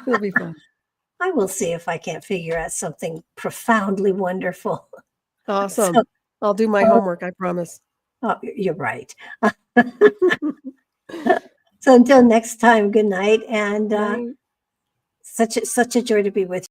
Speaker 3: It'll be fun.
Speaker 2: I will see if I can't figure out something profoundly wonderful.
Speaker 3: Awesome. So, I'll do my homework, I promise.
Speaker 2: Oh, you're right. So until next time, good night. And such a joy to be with you.